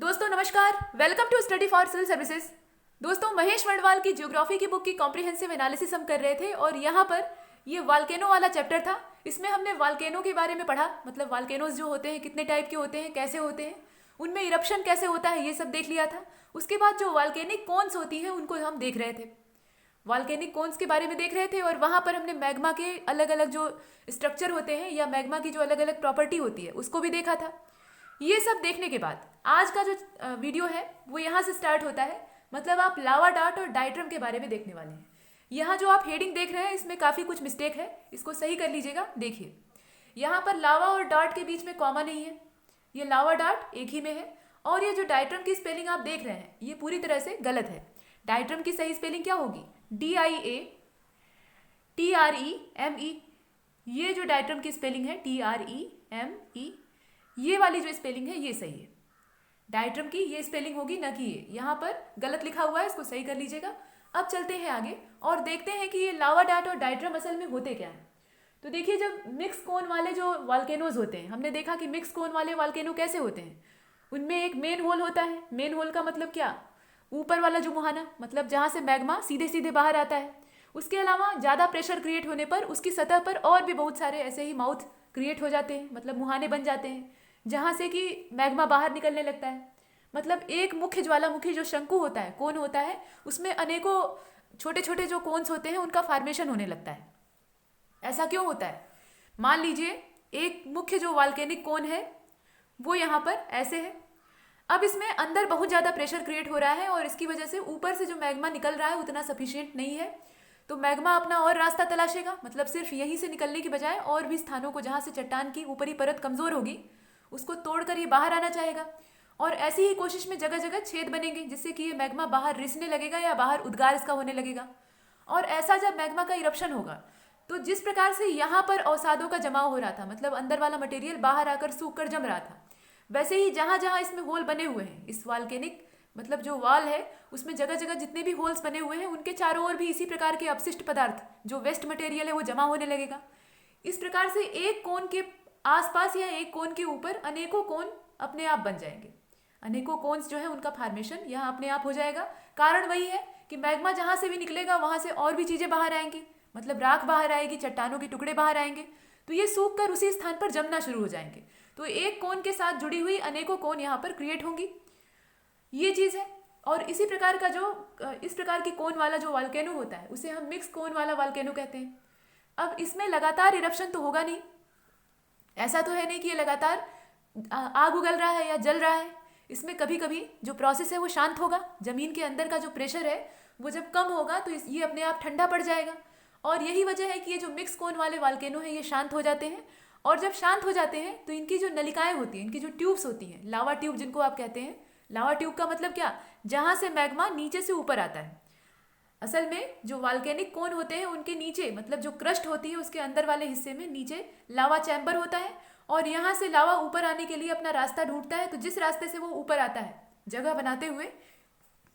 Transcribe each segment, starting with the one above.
दोस्तों नमस्कार, welcome to study for civil services. दोस्तों महेश वर्णवाल की ज्योग्राफी की बुक की कॉम्प्रिहेंसिव एनालिसिस हम कर रहे थे और यहाँ पर ये वाल्केनो वाला चैप्टर था। इसमें हमने वाल्केनो के बारे में पढ़ा, मतलब वाल्केनोज जो होते हैं कितने टाइप के होते हैं, कैसे होते हैं, उनमें इरप्शन कैसे होता है, ये सब देख लिया था। उसके बाद जो वाल्केनिक कोन्स होती हैं उनको हम देख रहे थे, वाल्केनिक कोन्स के बारे में देख रहे थे और वहाँ पर हमने मैग्मा के अलग अलग जो स्ट्रक्चर होते हैं या मैग्मा की जो अलग अलग प्रॉपर्टी होती है उसको भी देखा था। ये सब देखने के बाद आज का जो वीडियो है वो यहाँ से स्टार्ट होता है, मतलब आप लावा डार्ट और डायट्रम के बारे में देखने वाले हैं। यहाँ जो आप हेडिंग देख रहे हैं इसमें काफ़ी कुछ मिस्टेक है, इसको सही कर लीजिएगा। देखिए यहाँ पर लावा और डार्ट के बीच में कॉमा नहीं है, ये लावा डार्ट एक ही में है। और ये जो डायट्रम की स्पेलिंग आप देख रहे हैं ये पूरी तरह से गलत है। डायट्रम की सही स्पेलिंग क्या होगी? DIATREME। ये जो डायट्रम की स्पेलिंग है TREME, ये वाली जो स्पेलिंग है ये सही है। डायट्रम की ये स्पेलिंग होगी, न कि ये यहाँ पर गलत लिखा हुआ है, इसको सही कर लीजिएगा। अब चलते हैं आगे और देखते हैं कि ये लावा डार्ट और डायट्रम असल में होते क्या हैं। तो देखिए जब मिक्स कोन वाले जो वाल्केनोज होते हैं, हमने देखा कि मिक्स कोन वाले वाल्केनो कैसे होते हैं। उनमें एक मेन होल होता है। मेन होल का मतलब क्या? ऊपर वाला जो मुहाना, मतलब जहाँ से मैग्मा सीधे सीधे बाहर आता है। उसके अलावा ज़्यादा प्रेशर क्रिएट होने पर उसकी सतह पर और भी बहुत सारे ऐसे ही माउथ क्रिएट हो जाते हैं, मतलब मुहाने बन जाते हैं जहाँ से कि मैग्मा बाहर निकलने लगता है। मतलब एक मुख्य ज्वालामुखी जो शंकु होता है, कोन होता है, उसमें अनेकों छोटे छोटे जो कोन्स होते हैं उनका फॉर्मेशन होने लगता है। ऐसा क्यों होता है? मान लीजिए एक मुख्य जो वाल्केनिक कोन है वो यहाँ पर ऐसे है। अब इसमें अंदर बहुत ज़्यादा प्रेशर क्रिएट हो रहा है और इसकी वजह से ऊपर से जो मैग्मा निकल रहा है उतना सफिशिएंट नहीं है। तो मैग्मा अपना और रास्ता तलाशेगा, मतलब सिर्फ यहीं से निकलने की बजाय और भी स्थानों को जहाँ से चट्टान की ऊपरी परत कमज़ोर होगी उसको तोड़कर ये बाहर आना चाहेगा। और ऐसी ही कोशिश में जगह जगह छेद बनेंगे जिससे कि ये मैग्मा बाहर रिसने लगेगा या बाहर उद्गार इसका होने लगेगा। और ऐसा जब मैग्मा का इरप्शन होगा तो जिस प्रकार से यहाँ पर अवसादों का जमाव हो रहा था, मतलब अंदर वाला मटेरियल बाहर आकर सूख कर जम रहा था, वैसे ही जहाँ जहाँ इसमें होल बने हुए हैं, इस वाल्केनिक मतलब जो वाल है उसमें जगह जगह जितने भी होल्स बने हुए हैं उनके चारों ओर भी इसी प्रकार के अपशिष्ट पदार्थ जो वेस्ट मटेरियल है वो जमा होने लगेगा। इस प्रकार से एक कोन के आसपास या एक कोन के ऊपर अनेकों कोन अपने आप बन जाएंगे। अनेकों कोन्स जो है उनका फॉर्मेशन यहाँ अपने आप हो जाएगा। कारण वही है कि मैग्मा जहाँ से भी निकलेगा वहाँ से और भी चीज़ें बाहर आएंगी, मतलब राख बाहर आएगी, चट्टानों के टुकड़े बाहर आएंगे, तो ये सूख कर उसी स्थान पर जमना शुरू हो जाएंगे। तो एक कोन के साथ जुड़ी हुई अनेकों कोन यहाँ पर क्रिएट होंगी, ये चीज़ है। और इसी प्रकार का जो इस प्रकार की कोन वाला जो वाल्केनो होता है उसे हम मिक्स कोन वाला वाल्केनो कहते हैं। अब इसमें लगातार इरप्शन तो होगा नहीं, ऐसा तो है नहीं कि ये लगातार आग उगल रहा है या जल रहा है। इसमें कभी कभी जो प्रोसेस है वो शांत होगा, ज़मीन के अंदर का जो प्रेशर है वो जब कम होगा तो ये अपने आप ठंडा पड़ जाएगा। और यही वजह है कि ये जो मिक्स कोन वाले वाल्केनो हैं ये शांत हो जाते हैं। और जब शांत हो जाते हैं तो इनकी जो नलिकाएं होती हैं, इनकी जो ट्यूब्स होती हैं, लावा ट्यूब जिनको आप कहते हैं। लावा ट्यूब का मतलब क्या? जहाँ से मैग्मा नीचे से ऊपर आता है। असल में जो वाल्केनिक कोन होते हैं उनके नीचे, मतलब जो क्रस्ट होती है उसके अंदर वाले हिस्से में नीचे लावा चैम्बर होता है और यहाँ से लावा ऊपर आने के लिए अपना रास्ता ढूंढता है। तो जिस रास्ते से वो ऊपर आता है, जगह बनाते हुए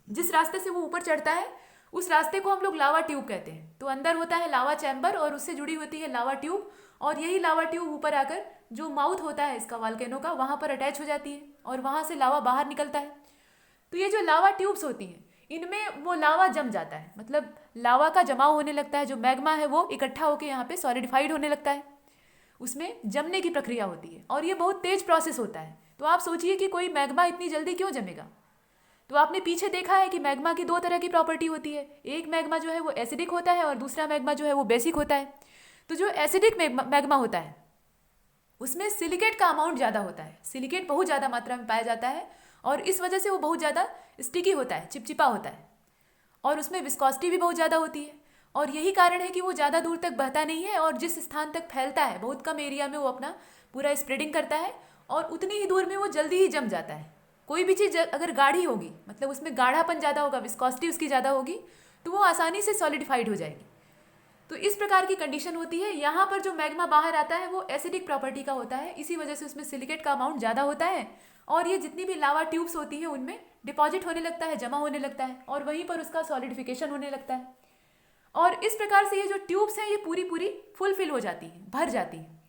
जिस रास्ते से वो ऊपर चढ़ता है उस रास्ते को हम लोग लावा ट्यूब कहते हैं। तो अंदर होता है लावा चैम्बर और उससे जुड़ी होती है लावा ट्यूब, और यही लावा ट्यूब ऊपर आकर जो माउथ होता है इसका वाल्केनो का वहाँ पर अटैच हो जाती है और वहाँ से लावा बाहर निकलता है। तो ये जो लावा ट्यूब्स होती हैं इनमें वो लावा जम जाता है, मतलब लावा का जमाव होने लगता है। जो मैग्मा है वो इकट्ठा होकर यहाँ पे सॉलिडिफाइड होने लगता है, उसमें जमने की प्रक्रिया होती है और ये बहुत तेज प्रोसेस होता है। तो आप सोचिए कि कोई मैग्मा इतनी जल्दी क्यों जमेगा। तो आपने पीछे देखा है कि मैग्मा की दो तरह की प्रॉपर्टी होती है, एक मैग्मा जो है वो एसिडिक होता है और दूसरा मैग्मा जो है वो बेसिक होता है। तो जो एसिडिक मैग्मा होता है उसमें सिलिकेट का अमाउंट ज़्यादा होता है, सिलिकेट बहुत ज़्यादा मात्रा में पाया जाता है और इस वजह से वो बहुत ज़्यादा स्टिकी होता है, चिपचिपा होता है और उसमें विस्कोसिटी भी बहुत ज़्यादा होती है। और यही कारण है कि वो ज़्यादा दूर तक बहता नहीं है और जिस स्थान तक फैलता है बहुत कम एरिया में वो अपना पूरा स्प्रेडिंग करता है और उतनी ही दूर में वो जल्दी ही जम जाता है। कोई भी चीज़ अगर गाढ़ी होगी, मतलब उसमें गाढ़ापन ज़्यादा होगा, विस्कोसिटी उसकी ज़्यादा होगी, तो वो आसानी से सॉलिडिफाइड हो जाएगी। तो इस प्रकार की कंडीशन होती है। यहाँ पर जो मैग्मा बाहर आता है वो एसिडिक प्रॉपर्टी का होता है, इसी वजह से उसमें सिलिकेट का अमाउंट ज़्यादा होता है और ये जितनी भी लावा ट्यूब्स होती हैं उनमें डिपॉजिट होने लगता है, जमा होने लगता है और वहीं पर उसका सॉलिडिफिकेशन होने लगता है। और इस प्रकार से ये जो ट्यूब्स हैं ये पूरी पूरी फुलफिल हो जाती हैं, भर जाती हैं।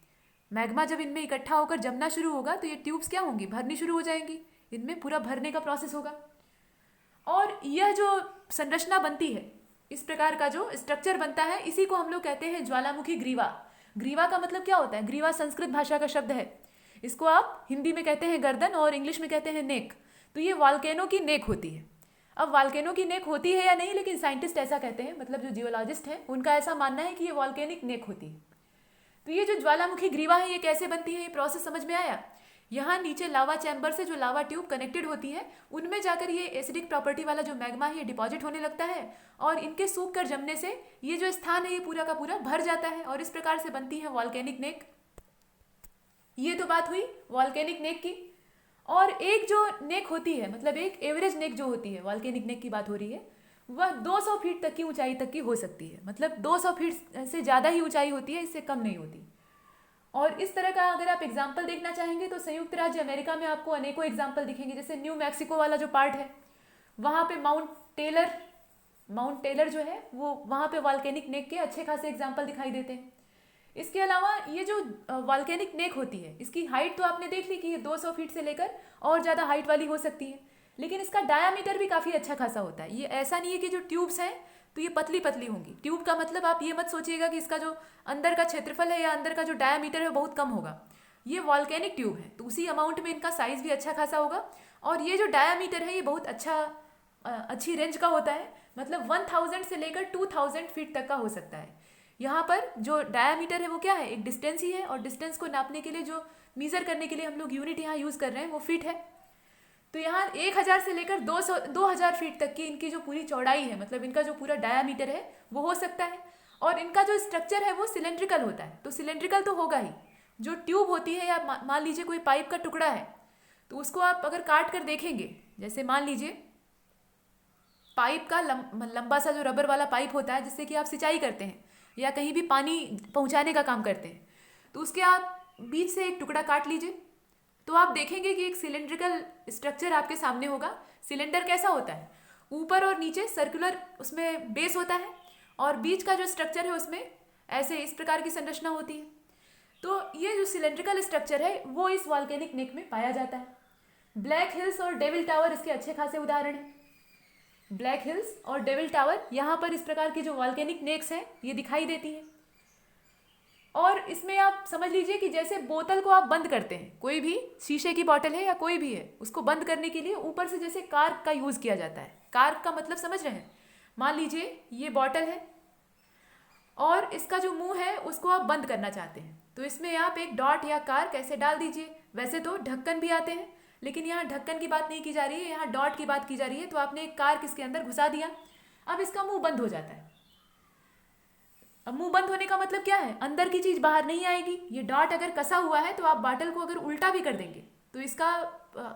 मैग्मा जब इनमें इकट्ठा होकर जमना शुरू होगा तो ये ट्यूब्स क्या होंगी? भरनी शुरू हो जाएंगी। इनमें पूरा भरने का प्रोसेस होगा। और यह जो संरचना बनती है, इस प्रकार का जो स्ट्रक्चर बनता है, इसी को हम लोग कहते हैं ज्वालामुखी ग्रीवा। ग्रीवा का मतलब क्या होता है? ग्रीवा संस्कृत भाषा का शब्द है। इसको आप हिंदी में कहते हैं गर्दन और इंग्लिश में कहते हैं नेक। तो ये वॉल्केनो की नेक होती है। अब वॉल्केनो की नेक होती है या नहीं, लेकिन साइंटिस्ट ऐसा कहते हैं, मतलब जो जियोलॉजिस्ट हैं उनका ऐसा मानना है कि ये वॉल्केनिक नेक होती है। तो ये जो ज्वालामुखी ग्रीवा है, ये कैसे बनती है, ये प्रोसेस समझ में आया? यहाँ नीचे लावा चैम्बर से जो लावा ट्यूब कनेक्टेड होती है, उनमें जाकर ये एसिडिक प्रॉपर्टी वाला जो मैग्मा है ये डिपॉजिट होने लगता है, और इनके सूख कर जमने से ये जो स्थान है ये पूरा का पूरा भर जाता है, और इस प्रकार से बनती है वॉल्केनिक नेक। ये तो बात हुई वॉल्केनिक नेक की। और एक जो नेक होती है, मतलब एक एवरेज नेक जो होती है, वॉल्केनिक नेक की बात हो रही है, वह 200 फीट तक की ऊंचाई तक की हो सकती है। मतलब 200 फीट से ज़्यादा ही ऊंचाई होती है, इससे कम नहीं होती। और इस तरह का अगर आप एग्जाम्पल देखना चाहेंगे तो संयुक्त राज्य अमेरिका में आपको अनेकों एग्जाम्पल दिखेंगे। जैसे न्यू मैक्सिको वाला जो पार्ट है, वहाँ पे माउंट टेलर जो है वो, वहाँ पे वॉल्केनिक नेक के अच्छे खासे एग्जाम्पल दिखाई देते हैं। इसके अलावा ये जो वॉल्केनिक नेक होती है, इसकी हाइट तो आपने देख ली कि ये 200 फीट से लेकर और ज़्यादा हाइट वाली हो सकती है, लेकिन इसका डायामीटर भी काफ़ी अच्छा खासा होता है। ये ऐसा नहीं है कि जो ट्यूब्स हैं तो ये पतली पतली होंगी। ट्यूब का मतलब आप ये मत सोचिएगा कि इसका जो अंदर का क्षेत्रफल है या अंदर का जो डायामीटर है वो बहुत कम होगा। ये वॉल्केनिक ट्यूब है तो उसी अमाउंट में इनका साइज़ भी अच्छा खासा होगा। और ये जो डायामीटर है ये बहुत अच्छी रेंज का होता है, मतलब 1000 से लेकर 2000 फीट तक का हो सकता है। यहाँ पर जो डायामीटर है वो क्या है? एक डिस्टेंस ही है, और डिस्टेंस को नापने के लिए जो मीज़र करने के लिए हम लोग यूनिट यहाँ यूज़ कर रहे हैं वो फीट है। तो यहाँ 1000 से लेकर 2000 फीट तक की इनकी जो पूरी चौड़ाई है, मतलब इनका जो पूरा डायामीटर है वो हो सकता है। और इनका जो स्ट्रक्चर है वो सिलेंड्रिकल होता है। तो सिलेंड्रिकल तो होगा ही। जो ट्यूब होती है, या मान लीजिए कोई पाइप का टुकड़ा है, तो उसको आप अगर काट कर देखेंगे, जैसे मान लीजिए पाइप का लंबा सा जो रबर वाला पाइप होता है जिससे कि आप सिंचाई करते हैं या कहीं भी पानी पहुंचाने का काम करते हैं, तो उसके आप बीच से एक टुकड़ा काट लीजिए तो आप देखेंगे कि एक सिलेंड्रिकल स्ट्रक्चर आपके सामने होगा। सिलेंडर कैसा होता है? ऊपर और नीचे सर्कुलर उसमें बेस होता है, और बीच का जो स्ट्रक्चर है उसमें ऐसे इस प्रकार की संरचना होती है। तो ये जो सिलेंड्रिकल स्ट्रक्चर है वो इस वॉल्केनिक नेक में पाया जाता है। ब्लैक हिल्स और डेविल टावर इसके अच्छे खासे उदाहरण हैं। ब्लैक हिल्स और डेविल टावर, यहाँ पर इस प्रकार की जो वॉल्केनिक नेक्स हैं ये दिखाई देती हैं। और इसमें आप समझ लीजिए कि जैसे बोतल को आप बंद करते हैं, कोई भी शीशे की बोतल है या कोई भी है, उसको बंद करने के लिए ऊपर से जैसे कार्क का यूज़ किया जाता है। कार्क का मतलब समझ रहे हैं? मान लीजिए ये बोतल है और इसका जो मुंह है उसको आप बंद करना चाहते हैं, तो इसमें आप एक डॉट या कार्क ऐसे डाल दीजिए। वैसे तो ढक्कन भी आते हैं, लेकिन यहाँ ढक्कन की बात नहीं की जा रही है, यहाँ डॉट की बात की जा रही है। तो आपने एक कार्क इसके अंदर घुसा दिया, अब इसका मुंह बंद हो जाता है। अब मुंह बंद होने का मतलब क्या है? अंदर की चीज़ बाहर नहीं आएगी। ये डॉट अगर कसा हुआ है तो आप बाटल को अगर उल्टा भी कर देंगे तो इसका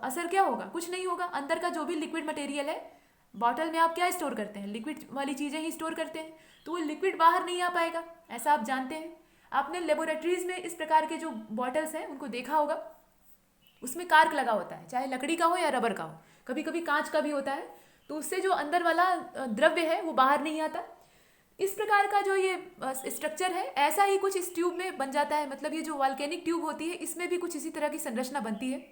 असर क्या होगा? कुछ नहीं होगा। अंदर का जो भी लिक्विड मटेरियल है, बॉटल में आप क्या स्टोर करते हैं? लिक्विड वाली चीज़ें ही स्टोर करते हैं, तो वो लिक्विड बाहर नहीं आ पाएगा, ऐसा आप जानते हैं। आपने लेबोरेटरीज में इस प्रकार के जो बॉटल्स हैं उनको देखा होगा, उसमें कार्क लगा होता है, चाहे लकड़ी का हो या रबर का हो, कभी कभी कांच का भी होता है। तो उससे जो अंदर वाला द्रव्य है वो बाहर नहीं आता। इस प्रकार का जो ये स्ट्रक्चर है, ऐसा ही कुछ इस ट्यूब में बन जाता है। मतलब ये जो वॉल्केनिक ट्यूब होती है इसमें भी कुछ इसी तरह की संरचना बनती है।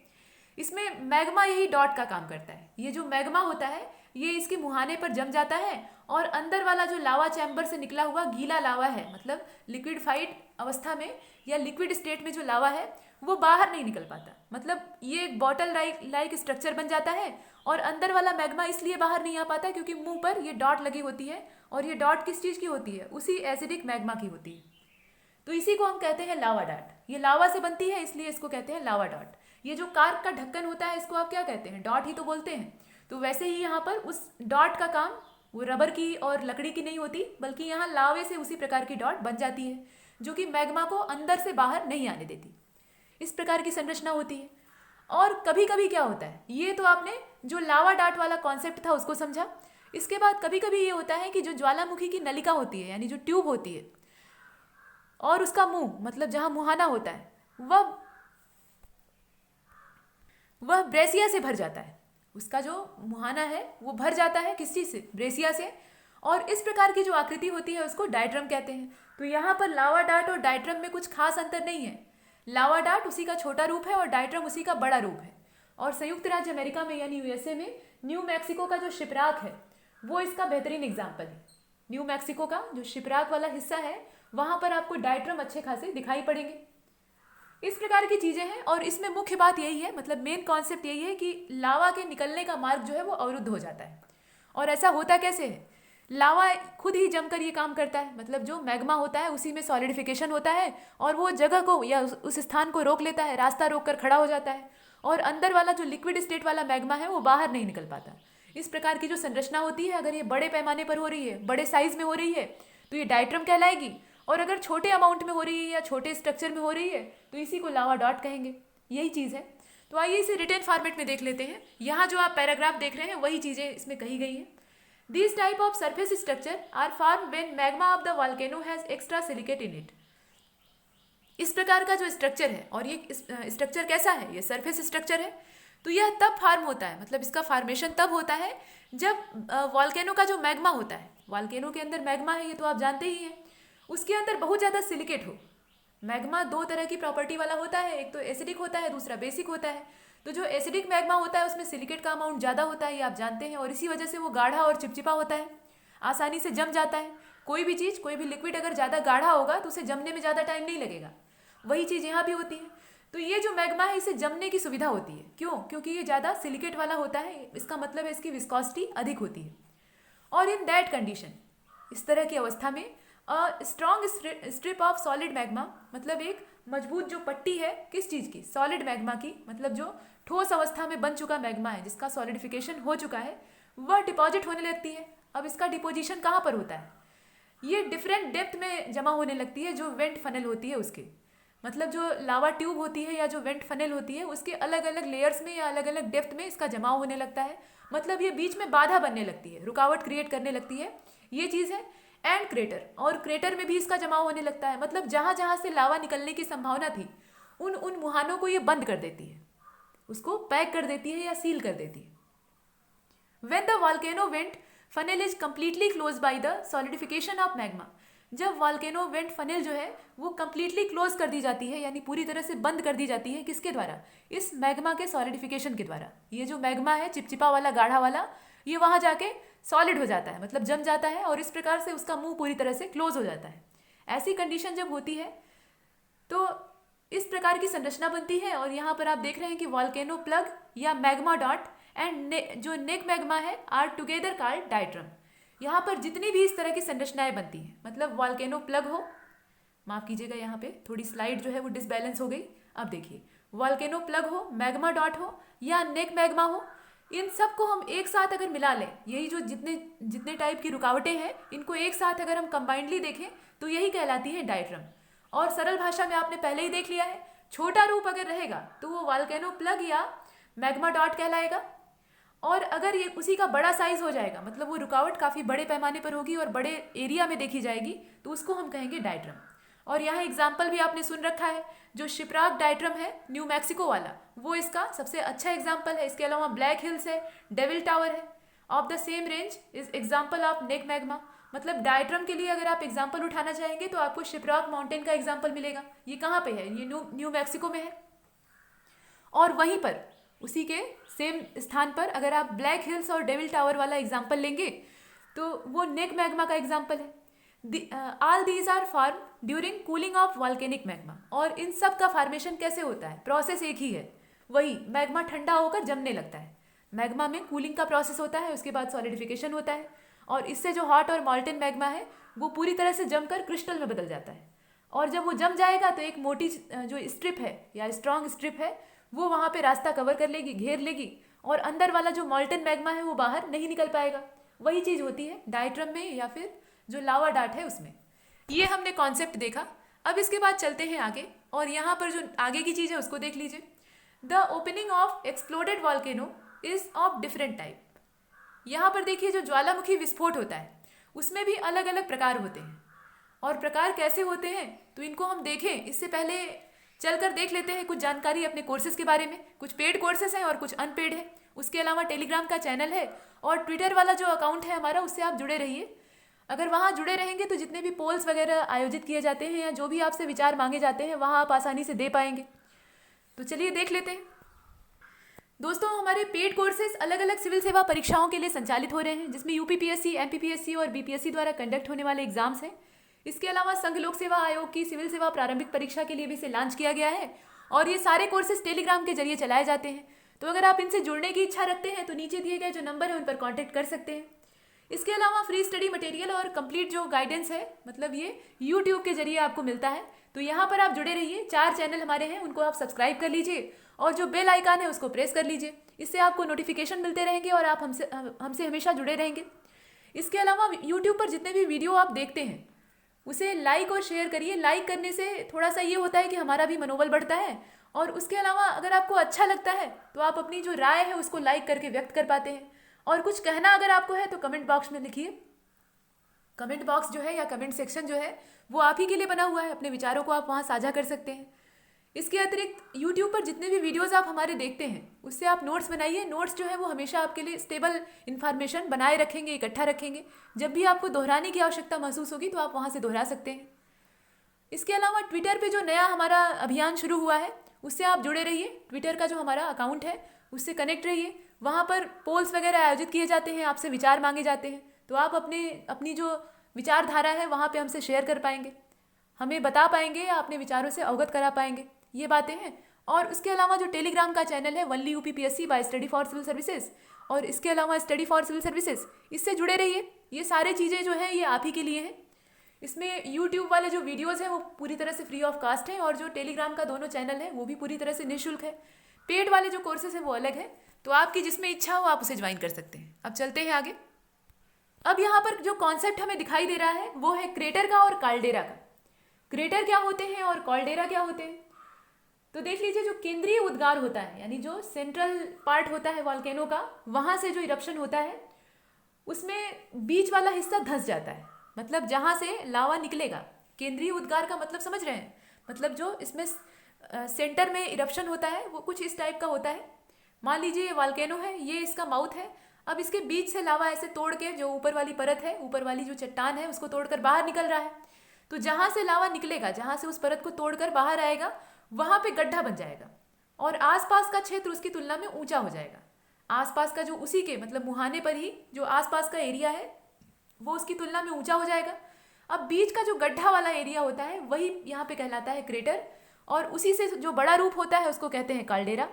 इसमें मैग्मा यही डॉट का काम करता है। ये जो मैग्मा होता है ये इसके मुहाने पर जम जाता है, और अंदर वाला जो लावा चैम्बर से निकला हुआ गीला लावा है, मतलब लिक्विडफाइड अवस्था में या लिक्विड स्टेट में जो लावा है वो बाहर नहीं निकल पाता। मतलब ये एक बॉटल लाइक स्ट्रक्चर बन जाता है, और अंदर वाला मैग्मा इसलिए बाहर नहीं आ पाता क्योंकि मुंह पर ये डॉट लगी होती है, और ये डॉट किस चीज़ की होती है? उसी एसिडिक मैग्मा की होती है। तो इसी को हम कहते हैं लावा डॉट। ये लावा से बनती है इसलिए इसको कहते हैं लावा डॉट। ये जो कार्क का ढक्कन होता है इसको आप क्या कहते हैं? डॉट ही तो बोलते हैं। तो वैसे ही यहाँ पर उस डॉट का काम वो रबर की और लकड़ी की नहीं होती, बल्कि यहाँ लावे से उसी प्रकार की डॉट बन जाती है, जो कि मैग्मा को अंदर से बाहर नहीं आने देती। इस प्रकार की संरचना होती है। और कभी कभी क्या होता है, ये तो आपने जो लावा डॉट वाला कॉन्सेप्ट था उसको समझा। इसके बाद कभी कभी ये होता है कि जो ज्वालामुखी की नलिका होती है, यानी जो ट्यूब होती है, और उसका मुंह, मतलब जहाँ मुहाना होता है, वह ब्रेसिया से भर जाता है। उसका जो मुहाना है वो भर जाता है किस चीज़ से? ब्रेसिया से। और इस प्रकार की जो आकृति होती है उसको डायट्रम कहते हैं। तो यहाँ पर लावा डॉट और डायट्रम में कुछ खास अंतर नहीं है। लावा डॉट उसी का छोटा रूप है और डायट्रम उसी का बड़ा रूप है। और संयुक्त राज्य अमेरिका में यानी यूएसए में न्यू मैक्सिको का जो शिपराक है वो इसका बेहतरीन एग्जाम्पल है। न्यू मैक्सिको का जो शिपराक वाला हिस्सा है वहाँ पर आपको डायट्रम अच्छे खासे दिखाई पड़ेंगे। इस प्रकार की चीज़ें हैं और इसमें मुख्य बात यही है, मतलब मेन कॉन्सेप्ट यही है कि लावा के निकलने का मार्ग जो है वो अवरुद्ध हो जाता है। और ऐसा होता कैसे है? लावा खुद ही जमकर ये काम करता है, मतलब जो मैग्मा होता है उसी में सॉलिडिफिकेशन होता है और वो जगह को या उस स्थान को रोक लेता है, रास्ता रोक कर खड़ा हो जाता है और अंदर वाला जो लिक्विड स्टेट वाला मैग्मा है वो बाहर नहीं निकल पाता। इस प्रकार की जो संरचना होती है, अगर ये बड़े पैमाने पर हो रही है, बड़े साइज में हो रही है, तो ये डायट्रम कहलाएगी, और अगर छोटे अमाउंट में हो रही है या छोटे स्ट्रक्चर में हो रही है तो इसी को लावा डॉट कहेंगे। यही चीज़ है। तो आइए इसे रिटन फॉर्मेट में देख लेते हैं। यहाँ जो आप पैराग्राफ देख रहे हैं वही चीज़ें इसमें कही गई हैं। These type of surface structure are formed when magma of the volcano has extra silicate in it. इस प्रकार का जो स्ट्रक्चर है, और ये स्ट्रक्चर कैसा है? ये सरफेस स्ट्रक्चर है। तो यह तब फार्म होता है, मतलब इसका फार्मेशन तब होता है जब वॉल्केनो का जो मैग्मा होता है, वॉल्केनो के अंदर मैग्मा है, ये तो आप जानते ही हैं, उसके अंदर बहुत ज़्यादा सिलिकेट हो। मैग्मा दो तरह की प्रॉपर्टी वाला होता है, एक तो एसिडिक होता है, दूसरा बेसिक होता है। तो जो एसिडिक मैग्मा होता है उसमें सिलिकेट का अमाउंट ज़्यादा होता है, ये आप जानते हैं, और इसी वजह से वो गाढ़ा और चिपचिपा होता है, आसानी से जम जाता है। कोई भी चीज़, कोई भी लिक्विड अगर ज़्यादा गाढ़ा होगा तो उसे जमने में ज़्यादा टाइम नहीं लगेगा। वही चीज़ यहाँ भी होती है। तो ये जो मैग्मा है इसे जमने की सुविधा होती है। क्यों? क्योंकि ये ज़्यादा सिलिकेट वाला होता है, इसका मतलब है इसकी विस्कोसिटी अधिक होती है। और इन दैट कंडीशन, इस तरह की अवस्था में strong strip of solid magma, मतलब एक मजबूत जो पट्टी है, किस चीज़ की? सॉलिड मैग्मा की, मतलब जो ठोस अवस्था में बन चुका मैग्मा है, जिसका सॉलिडिफिकेशन हो चुका है, वह डिपॉजिट होने लगती है। अब इसका डिपोजिशन कहाँ पर होता है? ये डिफरेंट डेप्थ में जमा होने लगती है, जो वेंट फनल होती है उसके, मतलब जो लावा ट्यूब होती है या जो वेंट फनल होती है उसके अलग अलग लेयर्स में या अलग अलग डेप्थ में इसका जमाव होने लगता है। मतलब ये बीच में बाधा बनने लगती है, रुकावट क्रिएट करने लगती है, ये चीज़ है। एंड क्रेटर, और क्रेटर में भी इसका जमाव होने लगता है, मतलब जहाँ जहाँ से लावा निकलने की संभावना थी उन उन मुहानों को ये बंद कर देती है, उसको पैक कर देती है या सील कर देती है। When the volcano vent funnel is completely closed by the solidification of magma, जब वॉल्केनो वेंट फनेल जो है वो कम्प्लीटली क्लोज कर दी जाती है, यानी पूरी तरह से बंद कर दी जाती है, किसके द्वारा? इस मैग्मा के सॉलिडिफिकेशन के द्वारा। ये जो मैग्मा है चिपचिपा वाला, गाढ़ा वाला, ये वहाँ जाके सॉलिड हो जाता है, मतलब जम जाता है, और इस प्रकार से उसका मुंह पूरी तरह से क्लोज हो जाता है। ऐसी कंडीशन जब होती है तो इस प्रकार की संरचना बनती है। और यहाँ पर आप देख रहे हैं कि वॉल्केनो प्लग या मैग्मा डॉट एंड जो नेक मैग्मा है आर टुगेदर कॉल्ड डायट्रम। यहाँ पर जितनी भी इस तरह की संरचनाएं बनती हैं, मतलब वॉल्केनो प्लग हो, माफ़ कीजिएगा यहाँ पे थोड़ी स्लाइड जो है वो डिसबैलेंस हो गई। अब देखिए, वॉल्केनो प्लग हो, मैग्मा डॉट हो या नेक मैग्मा हो, इन सब को हम एक साथ अगर मिला लें, यही जो जितने जितने टाइप की रुकावटें हैं इनको एक साथ अगर हम कंबाइंडली देखें तो यही कहलाती है डायट्रम। और सरल भाषा में आपने पहले ही देख लिया है, छोटा रूप अगर रहेगा तो वो वॉल्केनो प्लग या मैग्मा डॉट कहलाएगा, और अगर ये उसी का बड़ा साइज हो जाएगा, मतलब वो रुकावट काफ़ी बड़े पैमाने पर होगी और बड़े एरिया में देखी जाएगी, तो उसको हम कहेंगे डायट्रम। और यहाँ एग्जाम्पल भी आपने सुन रखा है, जो शिप्राक डायट्रम है न्यू मैक्सिको वाला, वो इसका सबसे अच्छा एग्जाम्पल है। इसके अलावा ब्लैक हिल्स है, डेविल टावर है। Of the same range is example of neck magma. मतलब डायट्रम के लिए अगर आप एग्जाम्पल उठाना चाहेंगे तो आपको शिप्राक माउंटेन का एग्जाम्पल मिलेगा। ये कहाँ पे है? ये न्यू मैक्सिको में है। और वहीं पर उसी के सेम स्थान पर अगर आप ब्लैक हिल्स और डेविल टावर वाला एग्जाम्पल लेंगे तो वो नेक मैग्मा का एग्जाम्पल है। All these are form during cooling of volcanic magma. और इन सब का फॉर्मेशन कैसे होता है? प्रोसेस एक ही है, वही मैग्मा ठंडा होकर जमने लगता है। मैग्मा में कूलिंग का प्रोसेस होता है, उसके बाद सॉलिडिफिकेशन होता है, और इससे जो हॉट और मॉल्टन मैग्मा है वो पूरी तरह से जमकर क्रिस्टल में बदल जाता है। और जब वो जम जाएगा तो एक मोटी जो स्ट्रिप है या स्ट्रॉन्ग स्ट्रिप है वो वहाँ पे रास्ता कवर कर लेगी, घेर लेगी, और अंदर वाला जो मॉल्टन मैग्मा है वो बाहर नहीं निकल पाएगा। वही चीज़ होती है डायट्रम में या फिर जो लावा डाट है उसमें। ये हमने कॉन्सेप्ट देखा। अब इसके बाद चलते हैं आगे, और यहाँ पर जो आगे की चीज़ है उसको देख लीजिए। The opening of exploded volcano is of different type. यहाँ पर देखिए जो ज्वालामुखी विस्फोट होता है उसमें भी अलग अलग प्रकार होते हैं। और प्रकार कैसे होते हैं तो इनको हम देखें इससे पहले चलकर देख लेते हैं कुछ जानकारी अपने कोर्सेज के बारे में। कुछ पेड कोर्सेज हैं और कुछ अनपेड है। उसके अलावा टेलीग्राम का चैनल है और ट्विटर वाला जो अकाउंट है हमारा, उससे आप जुड़े रहिए। अगर वहाँ जुड़े रहेंगे तो जितने भी पोल्स वगैरह आयोजित किए जाते हैं या जो भी आपसे विचार मांगे जाते हैं वहाँ आप आसानी से दे पाएंगे। तो चलिए देख लेते हैं। दोस्तों, हमारे पेड कोर्सेज अलग अलग सिविल सेवा परीक्षाओं के लिए संचालित हो रहे हैं, जिसमें यूपीपीएससी, एमपीपीएससी और बीपीएससी द्वारा कंडक्ट होने वाले एग्जाम्स हैं। इसके अलावा संघ लोक सेवा आयोग की सिविल सेवा प्रारंभिक परीक्षा के लिए भी इसे लॉन्च किया गया है और ये सारे कोर्सेज टेलीग्राम के जरिए चलाए जाते हैं। तो अगर आप इनसे जुड़ने की इच्छा रखते हैं तो नीचे दिए गए जो नंबर है उन पर कॉन्टैक्ट कर सकते हैं। इसके अलावा फ्री स्टडी मटेरियल और कंप्लीट जो गाइडेंस है, मतलब ये यूट्यूब के जरिए आपको मिलता है। तो यहाँ पर आप जुड़े रहिए। 4 चैनल हमारे हैं, उनको आप सब्सक्राइब कर लीजिए और जो बेल आइकन है उसको प्रेस कर लीजिए। इससे आपको नोटिफिकेशन मिलते रहेंगे और आप हमसे हमेशा जुड़े रहेंगे। इसके अलावा यूट्यूब पर जितने भी वीडियो आप देखते हैं उसे लाइक और शेयर करिए। लाइक करने से थोड़ा सा ये होता है कि हमारा भी मनोबल बढ़ता है और उसके अलावा अगर आपको अच्छा लगता है तो आप अपनी जो राय है उसको लाइक करके व्यक्त कर पाते हैं। और कुछ कहना अगर आपको है तो कमेंट बॉक्स में लिखिए। कमेंट बॉक्स जो है या कमेंट सेक्शन जो है वो आप ही के लिए बना हुआ है, अपने विचारों को आप वहाँ साझा कर सकते हैं। इसके अतिरिक्त यूट्यूब पर जितने भी वीडियोस आप हमारे देखते हैं उससे आप नोट्स बनाइए। नोट्स जो है वो हमेशा आपके लिए स्टेबल इन्फॉर्मेशन बनाए रखेंगे, इकट्ठा रखेंगे। जब भी आपको दोहराने की आवश्यकता महसूस होगी तो आप वहाँ से दोहरा सकते हैं। इसके अलावा ट्विटर पे जो नया हमारा अभियान शुरू हुआ है उससे आप जुड़े रहिए। ट्विटर का जो हमारा अकाउंट है उससे कनेक्ट रहिए। वहाँ पर पोल्स वगैरह आयोजित किए जाते हैं, आपसे विचार मांगे जाते हैं, तो आप अपनी जो विचारधारा है वहाँ पे हमसे शेयर कर पाएंगे, हमें बता पाएंगे, अपने विचारों से अवगत करा पाएंगे। ये बातें हैं। और उसके अलावा जो टेलीग्राम का चैनल है only UPPSC by study for civil services, और इसके अलावा स्टडी फॉर सिविल सर्विसेज, इससे जुड़े रहिए। ये सारी चीज़ें जो हैं ये आप ही के लिए हैं। इसमें यूट्यूब वाले जो वीडियोज़ हैं वो पूरी तरह से फ्री ऑफ कास्ट हैं और जो टेलीग्राम का दोनों चैनल है वो भी पूरी तरह से निःशुल्क है। पेड वाले जो कोर्सेज हैं वो अलग है, तो आपकी जिसमें इच्छा हो आप उसे ज्वाइन कर सकते हैं। अब चलते हैं आगे। अब यहाँ पर जो कॉन्सेप्ट हमें दिखाई दे रहा है वो है क्रेटर का और काल्डेरा का। क्रेटर क्या होते हैं और कॉल्डेरा क्या होते हैं, तो देख लीजिए। जो केंद्रीय उद्गार होता है, यानी जो सेंट्रल पार्ट होता है वॉल्केनो का, वहाँ से जो इरप्शन होता है उसमें बीच वाला हिस्सा धंस जाता है। मतलब जहाँ से लावा निकलेगा, केंद्रीय उद्गार का मतलब समझ रहे हैं, मतलब जो इसमें सेंटर में इरप्शन होता है वो कुछ इस टाइप का होता है। मान लीजिए ये वॉल्केनो है, ये इसका माउथ है। अब इसके बीच से लावा ऐसे तोड़ के जो ऊपर वाली परत है, ऊपर वाली जो चट्टान है उसको तोड़कर बाहर निकल रहा है। तो जहाँ से लावा निकलेगा, जहाँ से उस परत को तोड़कर बाहर आएगा, वहाँ पे गड्ढा बन जाएगा और आसपास का क्षेत्र उसकी तुलना में ऊंचा हो जाएगा। आसपास का जो उसी के मतलब मुहाने पर ही जो आसपास का एरिया है वो उसकी तुलना में ऊंचा हो जाएगा। अब बीच का जो गड्ढा वाला एरिया होता है वही यहाँ पे कहलाता है क्रेटर, और उसी से जो बड़ा रूप होता है उसको कहते हैं काल्डेरा।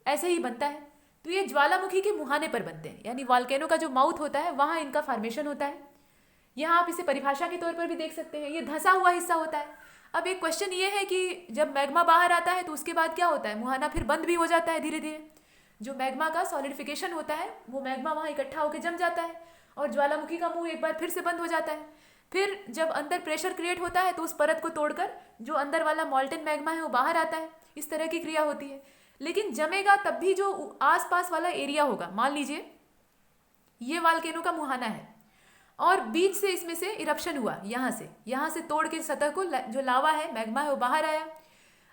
ऐसे ही बनता है। तो ये ज्वालामुखी के मुहाने पर बनते हैं, यानी वॉल्केनो का जो माउथ होता है वहाँ इनका फॉर्मेशन होता है। यहाँ आप इसे परिभाषा के तौर पर भी देख सकते हैं, ये धंसा हुआ हिस्सा होता है। अब एक क्वेश्चन ये है कि जब मैग्मा बाहर आता है तो उसके बाद क्या होता है, मुहाना फिर बंद भी हो जाता है धीरे धीरे। जो मैग्मा का सॉलिडिफिकेशन होता है वो मैग्मा वहाँ इकट्ठा होकर जम जाता है और ज्वालामुखी का मुंह एक बार फिर से बंद हो जाता है। फिर जब अंदर प्रेशर क्रिएट होता है तो उस परत को तोड़कर जो अंदर वाला मॉल्टन मैग्मा है वो बाहर आता है। इस तरह की क्रिया होती है। लेकिन जमेगा तब भी जो आसपास वाला एरिया होगा, मान लीजिए ये वॉल्केनो का मुहाना है और बीच से इसमें से इरप्शन हुआ, यहाँ से तोड़ के सतह को जो लावा है, मैग्मा है, वो बाहर आया।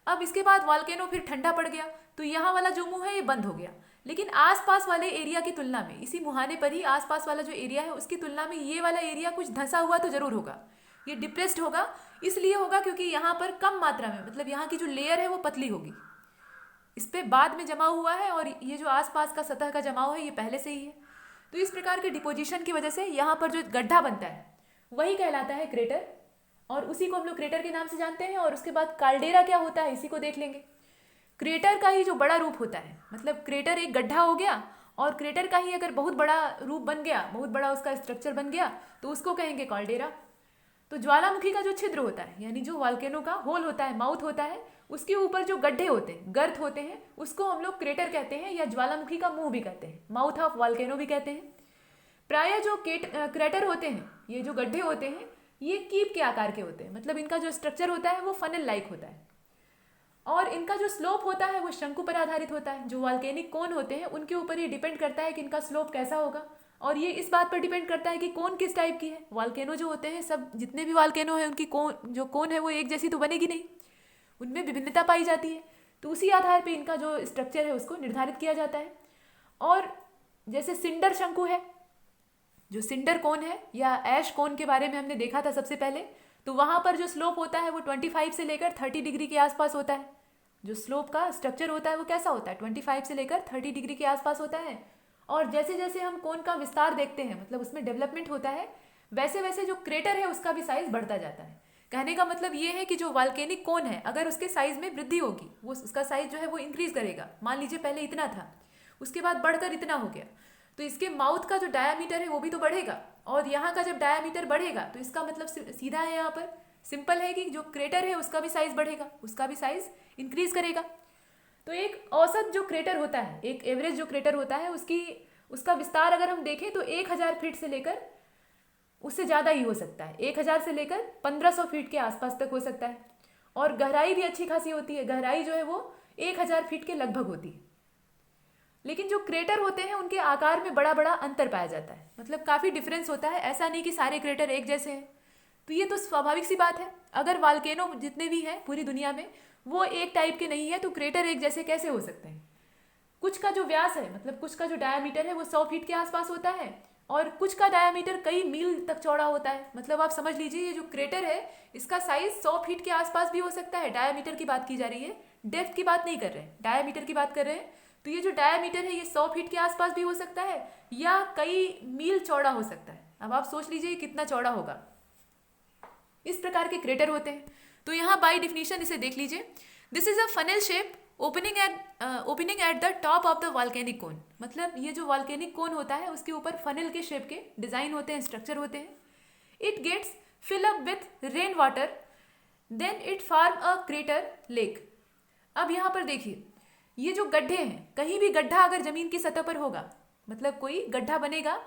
अब इसके बाद वॉल्केनो फिर ठंडा पड़ गया तो यहाँ वाला जो मुंह है ये बंद हो गया। लेकिन आसपास वाले एरिया की तुलना में, इसी मुहाने पर ही आसपास वाला जो एरिया है उसकी तुलना में ये वाला एरिया कुछ धंसा हुआ तो जरूर होगा। ये डिप्रेस्ड होगा, इसलिए होगा क्योंकि यहाँ पर कम मात्रा में, मतलब यहाँ की जो लेयर है वो पतली होगी, इस पर बाद में जमा हुआ है, और ये जो आसपास का सतह का जमाव है ये पहले से ही है। तो इस प्रकार के डिपोजिशन की वजह से यहाँ पर जो गड्ढा बनता है वही कहलाता है क्रेटर, और उसी को हम लोग क्रेटर के नाम से जानते हैं। और उसके बाद काल्डेरा क्या होता है इसी को देख लेंगे। क्रेटर का ही जो बड़ा रूप होता है, मतलब क्रेटर एक गड्ढा हो गया और क्रेटर का ही अगर बहुत बड़ा रूप बन गया, बहुत बड़ा उसका स्ट्रक्चर बन गया तो उसको कहेंगे काल्डेरा। तो ज्वालामुखी का जो छिद्र होता है, यानी जो वॉल्केनो का होल होता है, माउथ होता है, उसके ऊपर जो गड्ढे होते हैं, गर्त होते हैं, उसको हम लोग क्रेटर कहते हैं या ज्वालामुखी का मुंह भी कहते हैं, माउथ ऑफ वॉल्केनो भी कहते हैं। प्रायः जो क्रेटर होते हैं, ये जो गड्ढे होते हैं, ये कीप के आकार के होते हैं, मतलब इनका जो स्ट्रक्चर होता है वो फनल लाइक होता है, और इनका जो स्लोप होता है वो शंकु पर आधारित होता है। जो वॉल्केनिक कोन होते हैं उनके ऊपर ये डिपेंड करता है कि इनका स्लोप कैसा होगा, और ये इस बात पर डिपेंड करता है कि कोन किस टाइप की है। वॉल्केनो जो होते हैं, सब जितने भी वॉल्केनो है उनकी कोन है वो एक जैसी तो बनेगी नहीं, उनमें विभिन्नता पाई जाती है। तो उसी आधार पर इनका जो स्ट्रक्चर है उसको निर्धारित किया जाता है। और जैसे सिंडर शंकु है, जो सिंडर कोन है या ऐश कोन के बारे में हमने देखा था सबसे पहले, तो वहाँ पर जो स्लोप होता है वो 25 से लेकर 30 डिग्री के आसपास होता है। जो स्लोप का स्ट्रक्चर होता है वो कैसा होता है, 25 से लेकर 30 डिग्री के आसपास होता है। और जैसे जैसे हम कोन का विस्तार देखते हैं, मतलब उसमें डेवलपमेंट होता है, वैसे वैसे जो क्रेटर है उसका भी साइज बढ़ता जाता है। कहने का मतलब ये है कि जो वॉल्केनिक कोन है, अगर उसके साइज में वृद्धि होगी, वो उसका साइज जो है वो इंक्रीज करेगा। मान लीजिए पहले इतना था, उसके बाद बढ़कर इतना हो गया, तो इसके माउथ का जो डायामीटर है वो भी तो बढ़ेगा। और यहाँ का जब डायामीटर बढ़ेगा तो इसका मतलब सीधा है, यहाँ पर सिंपल है कि जो क्रेटर है उसका भी साइज बढ़ेगा, उसका भी साइज इंक्रीज करेगा। तो एक औसत जो क्रेटर होता है, एक एवरेज जो क्रेटर होता है, उसका विस्तार अगर हम देखें तो 1000 फीट से लेकर उससे ज़्यादा ही हो सकता है, 1000 से लेकर 1500 फीट के आसपास तक हो सकता है। और गहराई भी अच्छी खासी होती है, गहराई जो है वो 1000 फीट के लगभग होती है। लेकिन जो क्रेटर होते हैं उनके आकार में बड़ा बड़ा अंतर पाया जाता है, मतलब काफ़ी डिफरेंस होता है। ऐसा नहीं कि सारे क्रेटर एक जैसे हैं। तो ये तो स्वाभाविक सी बात है, अगर वाल्केनो जितने भी हैं पूरी दुनिया में वो एक टाइप के नहीं है, तो क्रेटर एक जैसे कैसे हो सकते हैं। कुछ का जो व्यास है, मतलब कुछ का जो डायामीटर है वो 100 फीट के आसपास होता है, और कुछ का डायामीटर कई मील तक चौड़ा होता है। मतलब आप समझ लीजिए ये जो क्रेटर है इसका साइज 100 फीट के आसपास भी हो सकता है। डायामीटर की बात की जा रही है, डेप्थ की बात नहीं कर रहे हैं, डायामीटर की बात कर रहे हैं। तो ये जो डायामीटर है ये 100 फीट के आसपास भी हो सकता है या कई मील चौड़ा हो सकता है। अब आप सोच लीजिए कितना चौड़ा होगा। इस प्रकार के क्रेटर होते हैं। तो यहाँ बाय डिफिनीशन इसे देख लीजिए, this is a funnel shape opening at the top of the volcanic cone. मतलब ये जो वॉल्केनिक कोन होता है उसके ऊपर फनल के शेप के डिजाइन होते हैं, स्ट्रक्चर होते हैं। It gets fill up with rain water, then it form a crater lake. अब यहाँ पर देखिए, ये जो गड्ढे हैं, कहीं भी गड्ढा अगर जमीन की सतह पर होगा, मतलब कोई गड्ढा बनेगा,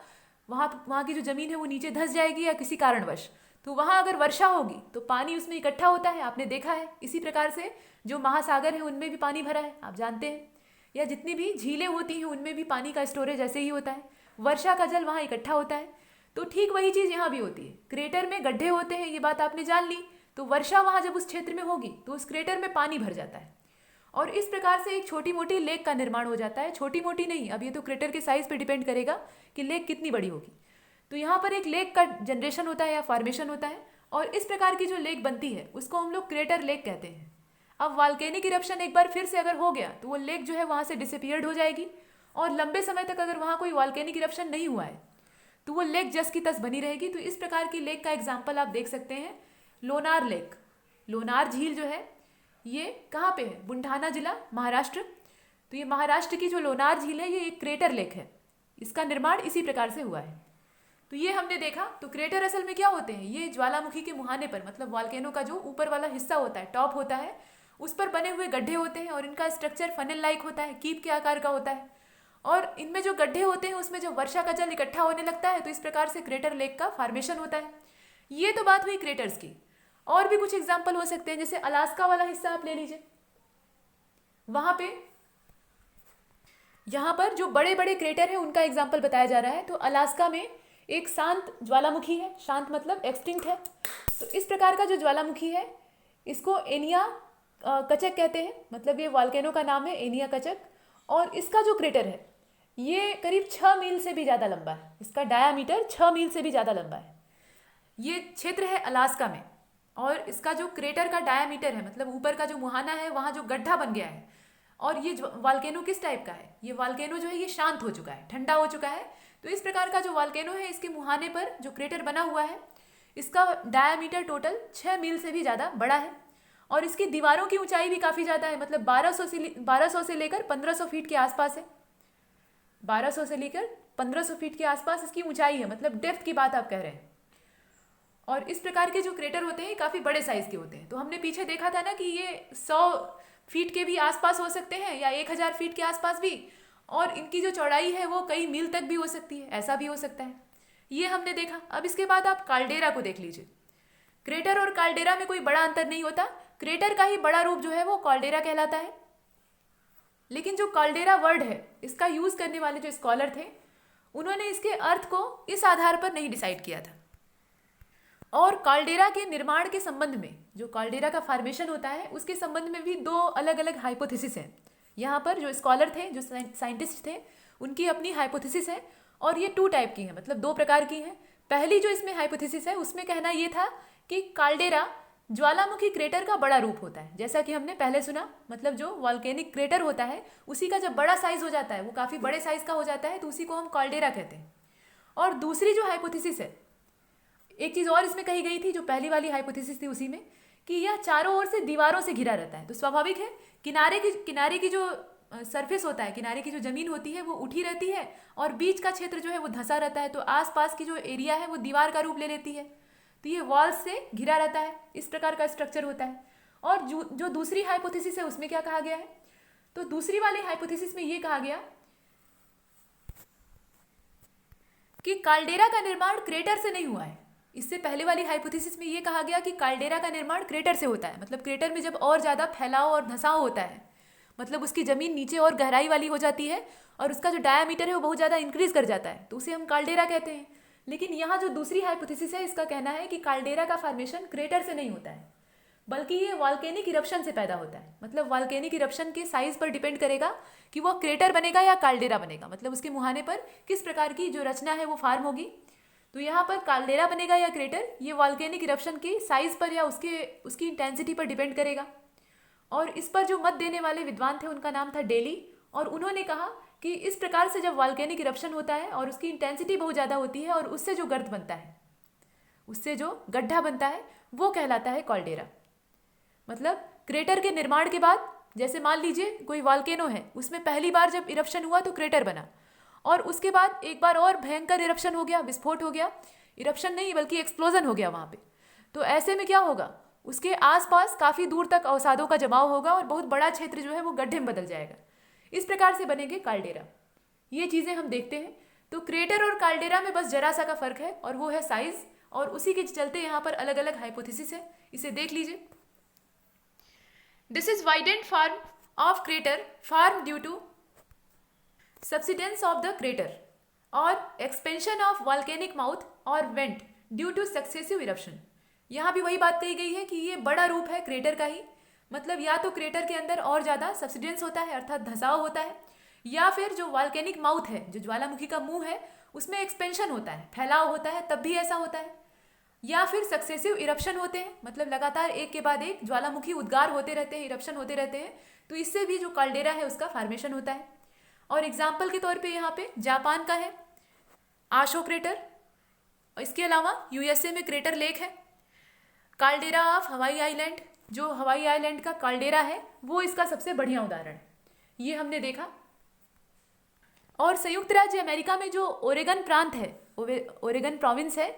वहाँ की जो जमीन है वो नीचे धंस जाएगी या किसी कारणवश, तो वहाँ अगर वर्षा होगी तो पानी उसमें इकट्ठा होता है, आपने देखा है। इसी प्रकार से जो महासागर है उनमें भी पानी भरा है, आप जानते हैं। या जितनी भी झीलें होती हैं उनमें भी पानी का स्टोरेज ऐसे ही होता है, वर्षा का जल वहाँ इकट्ठा होता है। तो ठीक वही चीज़ यहाँ भी होती है, क्रेटर में गड्ढे होते हैं, ये बात आपने जान ली। तो वर्षा वहाँ जब उस क्षेत्र में होगी तो उस क्रेटर में पानी भर जाता है, और इस प्रकार से एक छोटी मोटी लेक का निर्माण हो जाता है। छोटी मोटी नहीं, अब ये तो क्रेटर के साइज पे डिपेंड करेगा कि लेक कितनी बड़ी होगी। तो यहाँ पर एक लेक का जनरेशन होता है या फॉर्मेशन होता है, और इस प्रकार की जो लेक बनती है उसको हम लोग क्रेटर लेक कहते हैं। अब वॉल्केनिक इरप्शन एक बार फिर से अगर हो गया तो वो लेक जो है वहाँ से डिसअपियर्ड हो जाएगी, और लंबे समय तक अगर वहाँ कोई वॉल्केनिक इरप्शन नहीं हुआ है तो वो लेक जस की तस बनी रहेगी। तो इस प्रकार की लेक का एग्जाम्पल आप देख सकते हैं, लोनार लेक। लोनार झील जो है ये कहाँ पे है, बुंढाना जिला, महाराष्ट्र। तो ये महाराष्ट्र की जो लोनार झील है ये एक क्रेटर लेक है, इसका निर्माण इसी प्रकार से हुआ है। तो ये हमने देखा। तो क्रेटर असल में क्या होते हैं, ये ज्वालामुखी के मुहाने पर, मतलब वॉल्केनो का जो ऊपर वाला हिस्सा होता है, टॉप होता है, उस पर बने हुए गड्ढे होते हैं, और इनका स्ट्रक्चर फनल लाइक होता है, कीप के आकार का होता है। और इनमें जो गड्ढे होते हैं उसमें जब वर्षा का जल इकट्ठा होने लगता है तो इस प्रकार से क्रेटर लेक का फॉर्मेशन होता है। ये तो बात हुई क्रेटर्स की। और भी कुछ एग्जाम्पल हो सकते हैं, जैसे अलास्का वाला हिस्सा आप ले लीजिए, वहां पे यहाँ पर जो बड़े बड़े क्रेटर हैं उनका एग्जाम्पल बताया जा रहा है। तो अलास्का में एक शांत ज्वालामुखी है, शांत मतलब एक्सटिंक्ट है। तो इस प्रकार का जो ज्वालामुखी है इसको एनिया कचक कहते हैं, मतलब ये वॉल्केनो का नाम है एनिया कचक। और इसका जो क्रेटर है ये करीब 6 मील से भी ज़्यादा लंबा है, इसका डायामीटर 6 मील से भी ज़्यादा लंबा है। ये क्षेत्र है अलास्का में, और इसका जो क्रेटर का डायामीटर है, मतलब ऊपर का जो मुहाना है वहाँ जो गड्ढा बन गया है। और ये वॉल्केनो किस टाइप का है, ये वॉल्केनो जो है ये शांत हो चुका है, ठंडा हो चुका है। तो इस प्रकार का जो वॉल्केनो है इसके मुहाने पर जो क्रेटर बना हुआ है इसका डायामीटर टोटल 6 मील से भी ज़्यादा बड़ा है, और इसकी दीवारों की ऊंचाई भी काफ़ी ज़्यादा है, मतलब 1200 से लेकर 1500 फीट के आसपास है। 1200 से लेकर 1500 फीट के आसपास इसकी ऊंचाई है, मतलब डेप्थ की बात आप कह रहे हैं। और इस प्रकार के जो क्रेटर होते हैं काफ़ी बड़े साइज़ के होते हैं। तो हमने पीछे देखा था ना कि ये 100 फीट के भी आसपास हो सकते हैं या 1000 फीट के आसपास भी, और इनकी जो चौड़ाई है वो कई मील तक भी हो सकती है, ऐसा भी हो सकता है। ये हमने देखा। अब इसके बाद आप काल्डेरा को देख लीजिए। क्रेटर और काल्डेरा में कोई बड़ा अंतर नहीं होता, क्रेटर का ही बड़ा रूप जो है वो काल्डेरा कहलाता है। लेकिन जो काल्डेरा वर्ड है इसका यूज़ करने वाले जो स्कॉलर थे उन्होंने इसके अर्थ को इस आधार पर नहीं डिसाइड किया था। और काल्डेरा के निर्माण के संबंध में, जो काल्डेरा का फॉर्मेशन होता है उसके संबंध में भी 2 अलग अलग हाइपोथेसिस हैं। यहाँ पर जो स्कॉलर थे, जो साइंटिस्ट थे, उनकी अपनी हाइपोथेसिस है, और ये 2 टाइप की है, मतलब 2 प्रकार की हैं। पहली जो इसमें हाइपोथेसिस है उसमें कहना ये था कि काल्डेरा ज्वालामुखी क्रेटर का बड़ा रूप होता है, जैसा कि हमने पहले सुना। मतलब जो वॉल्केनिक क्रेटर होता है उसी का जब बड़ा साइज हो जाता है, वो काफ़ी बड़े साइज का हो जाता है, तो उसी को हम कॉल्डेरा कहते हैं। और दूसरी जो हाइपोथेसिस है, एक चीज़ और इसमें कही गई थी जो पहली वाली हाइपोथेसिस थी उसी में, कि यह चारों ओर से दीवारों से घिरा रहता है। तो स्वाभाविक है, किनारे की जो सरफेस होता है, किनारे की जो ज़मीन होती है वो उठी रहती है, और बीच का क्षेत्र जो है वो धंसा रहता है, तो आसपास की जो एरिया है वो दीवार का रूप ले लेती है। तो ये वॉल्स से घिरा रहता है, इस प्रकार का स्ट्रक्चर होता है। और जो दूसरी हाइपोथेसिस है उसमें क्या कहा गया है, तो दूसरी वाली हाइपोथेसिस में ये कहा गया कि काल्डेरा का निर्माण क्रेटर से नहीं हुआ है। इससे पहले वाली हाइपोथेसिस में ये कहा गया कि काल्डेरा का निर्माण क्रेटर से होता है। मतलब क्रेटर में जब और ज़्यादा फैलाव और धंसाव होता है, मतलब उसकी ज़मीन नीचे और गहराई वाली हो जाती है और उसका जो डायामीटर है वो बहुत ज़्यादा इंक्रीज कर जाता है, तो उसे हम काल्डेरा कहते हैं। लेकिन यहाँ जो दूसरी हाइपोथेसिस है, इसका कहना है कि काल्डेरा का फॉर्मेशन क्रेटर से नहीं होता है, बल्कि ये वॉल्केनिक इरप्शन से पैदा होता है। मतलब वॉल्केनिक इरप्शन के साइज पर डिपेंड करेगा कि वो क्रेटर बनेगा या काल्डेरा बनेगा, मतलब उसके मुहाने पर किस प्रकार की जो रचना है वो फार्म होगी। तो यहाँ पर काल्डेरा बनेगा या क्रेटर, ये वॉल्केनिक इरप्शन की साइज पर या उसकी इंटेंसिटी पर डिपेंड करेगा। और इस पर जो मत देने वाले विद्वान थे उनका नाम था डेली, और उन्होंने कहा कि इस प्रकार से जब वॉल्केनिक इरप्शन होता है और उसकी इंटेंसिटी बहुत ज़्यादा होती है और उससे जो गर्त बनता है, उससे जो गड्ढा बनता है, वो कहलाता है कॉल्डेरा। मतलब क्रेटर के निर्माण के बाद, जैसे मान लीजिए कोई वॉल्केनो है, उसमें पहली बार जब इरप्शन हुआ तो क्रेटर बना, और उसके बाद एक बार और भयंकर इरप्शन हो गया, विस्फोट हो गया, इरप्शन नहीं बल्कि एक्सप्लोजन हो गया वहाँ पे। तो ऐसे में क्या होगा, उसके आसपास काफ़ी दूर तक अवसादों का जमाव होगा और बहुत बड़ा क्षेत्र जो है वो गड्ढे में बदल जाएगा। इस प्रकार से बनेंगे काल्डेरा। ये चीज़ें हम देखते हैं। तो क्रेटर और काल्डेरा में बस जरा सा का फर्क है, और वो है साइज, और उसी के चलते यहाँ पर अलग अलग हाइपोथेसिस है। इसे देख लीजिए। This is widened form of crater form due to subsidence of the crater और expansion of volcanic mouth और vent due to successive eruption। यहाँ भी वही बात कही गई है कि ये बड़ा रूप है क्रेटर का ही। मतलब या तो क्रेटर के अंदर और ज़्यादा सब्सिडेंस होता है, अर्थात धंसाव होता है, या फिर जो वॉल्केनिक माउथ है, जो ज्वालामुखी का मुंह है, उसमें एक्सपेंशन होता है, फैलाव होता है, तब भी ऐसा होता है। या फिर सक्सेसिव इरप्शन होते हैं, मतलब लगातार एक के बाद एक ज्वालामुखी उद्गार होते रहते हैं, इरप्शन होते रहते हैं, तो इससे भी जो काल्डेरा है उसका फॉर्मेशन होता है। और एग्जाम्पल के तौर पे यहाँ पे जापान का है आशो क्रेटर, इसके अलावा यूएसए में क्रेटर लेक है, काल्डेरा ऑफ हवाई आइलैंड, जो हवाई आइलैंड का काल्डेरा है वो इसका सबसे बढ़िया उदाहरण है, ये हमने देखा। और संयुक्त राज्य अमेरिका में जो ओरेगन प्रांत है, ओरेगन प्रोविंस है,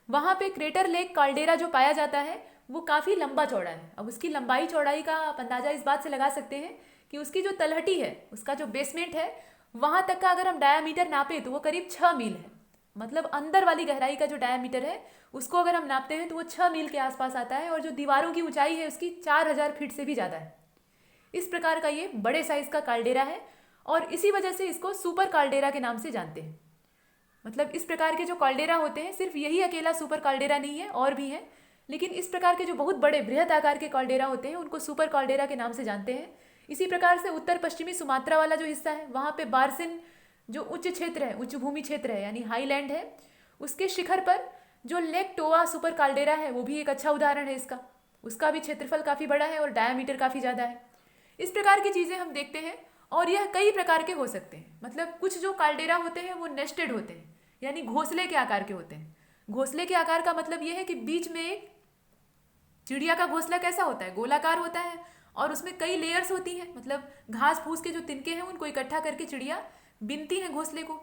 वहाँ पे क्रेटर लेक काल्डेरा जो पाया जाता है वो काफ़ी लंबा चौड़ा है। अब उसकी लंबाई चौड़ाई का आप अंदाज़ा इस बात से लगा सकते हैं कि उसकी जो तलहटी है, उसका जो बेसमेंट है, वहाँ तक का अगर हम डायामीटर नापे तो वो करीब 6 मील है। मतलब अंदर वाली गहराई का जो डायामीटर है उसको अगर हम नापते हैं तो वो 6 मील के आसपास आता है, और जो दीवारों की ऊंचाई है उसकी 4000 फीट से भी ज़्यादा है। इस प्रकार का ये बड़े साइज का काल्डेरा है, और इसी वजह से इसको सुपर काल्डेरा के नाम से जानते हैं। मतलब इस प्रकार के जो काल्डेरा होते हैं, सिर्फ यही अकेला सुपर काल्डेरा नहीं है, और भी हैं, लेकिन इस प्रकार के जो बहुत बड़े बृहत आकार के काल्डेरा होते हैं उनको सुपर काल्डेरा के नाम से जानते हैं। इसी प्रकार से उत्तर पश्चिमी सुमात्रा वाला जो हिस्सा है, वहाँ पे बारसिन जो उच्च क्षेत्र है, उच्च भूमि क्षेत्र है, यानी हाईलैंड है, उसके शिखर पर जो लेक टोआ सुपर काल्डेरा है वो भी एक अच्छा उदाहरण है इसका। उसका भी क्षेत्रफल काफ़ी बड़ा है और डायामीटर काफ़ी ज़्यादा है। इस प्रकार की चीज़ें हम देखते हैं, और यह कई प्रकार के हो सकते हैं। मतलब कुछ जो काल्डेरा होते हैं वो नेस्टेड होते हैं, यानी घोंसले के आकार के होते हैं। घोंसले के आकार का मतलब यह है कि बीच में एक, चिड़िया का घोंसला कैसा होता है, गोलाकार होता है, और उसमें कई लेयर्स होती हैं। मतलब घास फूस के जो तिनके हैं उनको इकट्ठा करके चिड़िया बिनती हैं घोंसले को,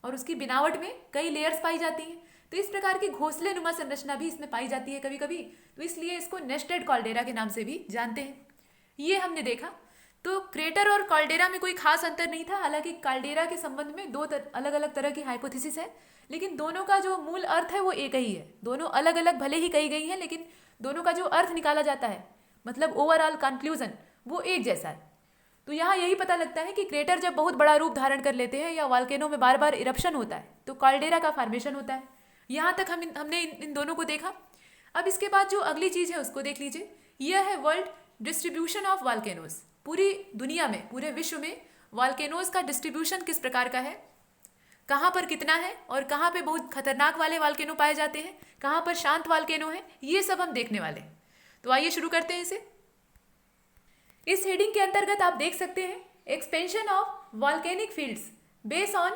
और उसकी बिनावट में कई लेयर्स पाई जाती हैं। तो इस प्रकार की घोंसले नुमा संरचना भी इसमें पाई जाती है कभी कभी, तो इसलिए इसको नेस्टेड काल्डेरा के नाम से भी जानते हैं। ये हमने देखा। तो क्रेटर और काल्डेरा में कोई खास अंतर नहीं था। हालांकि काल्डेरा के संबंध में दो अलग अलग तरह की हाइपोथेसिस है, लेकिन दोनों का जो मूल अर्थ है वो एक ही है। दोनों अलग अलग भले ही कही गई हैं, लेकिन दोनों का जो अर्थ निकाला जाता है, मतलब ओवरऑल कंक्लूजन, वो एक जैसा है। तो यहाँ यही पता लगता है कि क्रेटर जब बहुत बड़ा रूप धारण कर लेते हैं या वॉल्केनो में बार बार इरप्शन होता है तो काल्डेरा का फॉर्मेशन होता है। यहाँ तक हमने इन दोनों को देखा। अब इसके बाद जो अगली चीज़ है उसको देख लीजिए। यह है वर्ल्ड डिस्ट्रीब्यूशन ऑफ वॉल्केनोज। पूरी दुनिया में, पूरे विश्व में वॉल्केनोज का डिस्ट्रीब्यूशन किस प्रकार का है, कहाँ पर कितना है, और कहाँ पे बहुत खतरनाक वाले वॉल्केनो पाए जाते हैं, कहाँ पर शांत वॉल्केनो है, ये सब हम देखने वाले हैं। तो आइए शुरू करते हैं इसे। इस हेडिंग के अंतर्गत आप देख सकते हैं expansion of volcanic fields based on,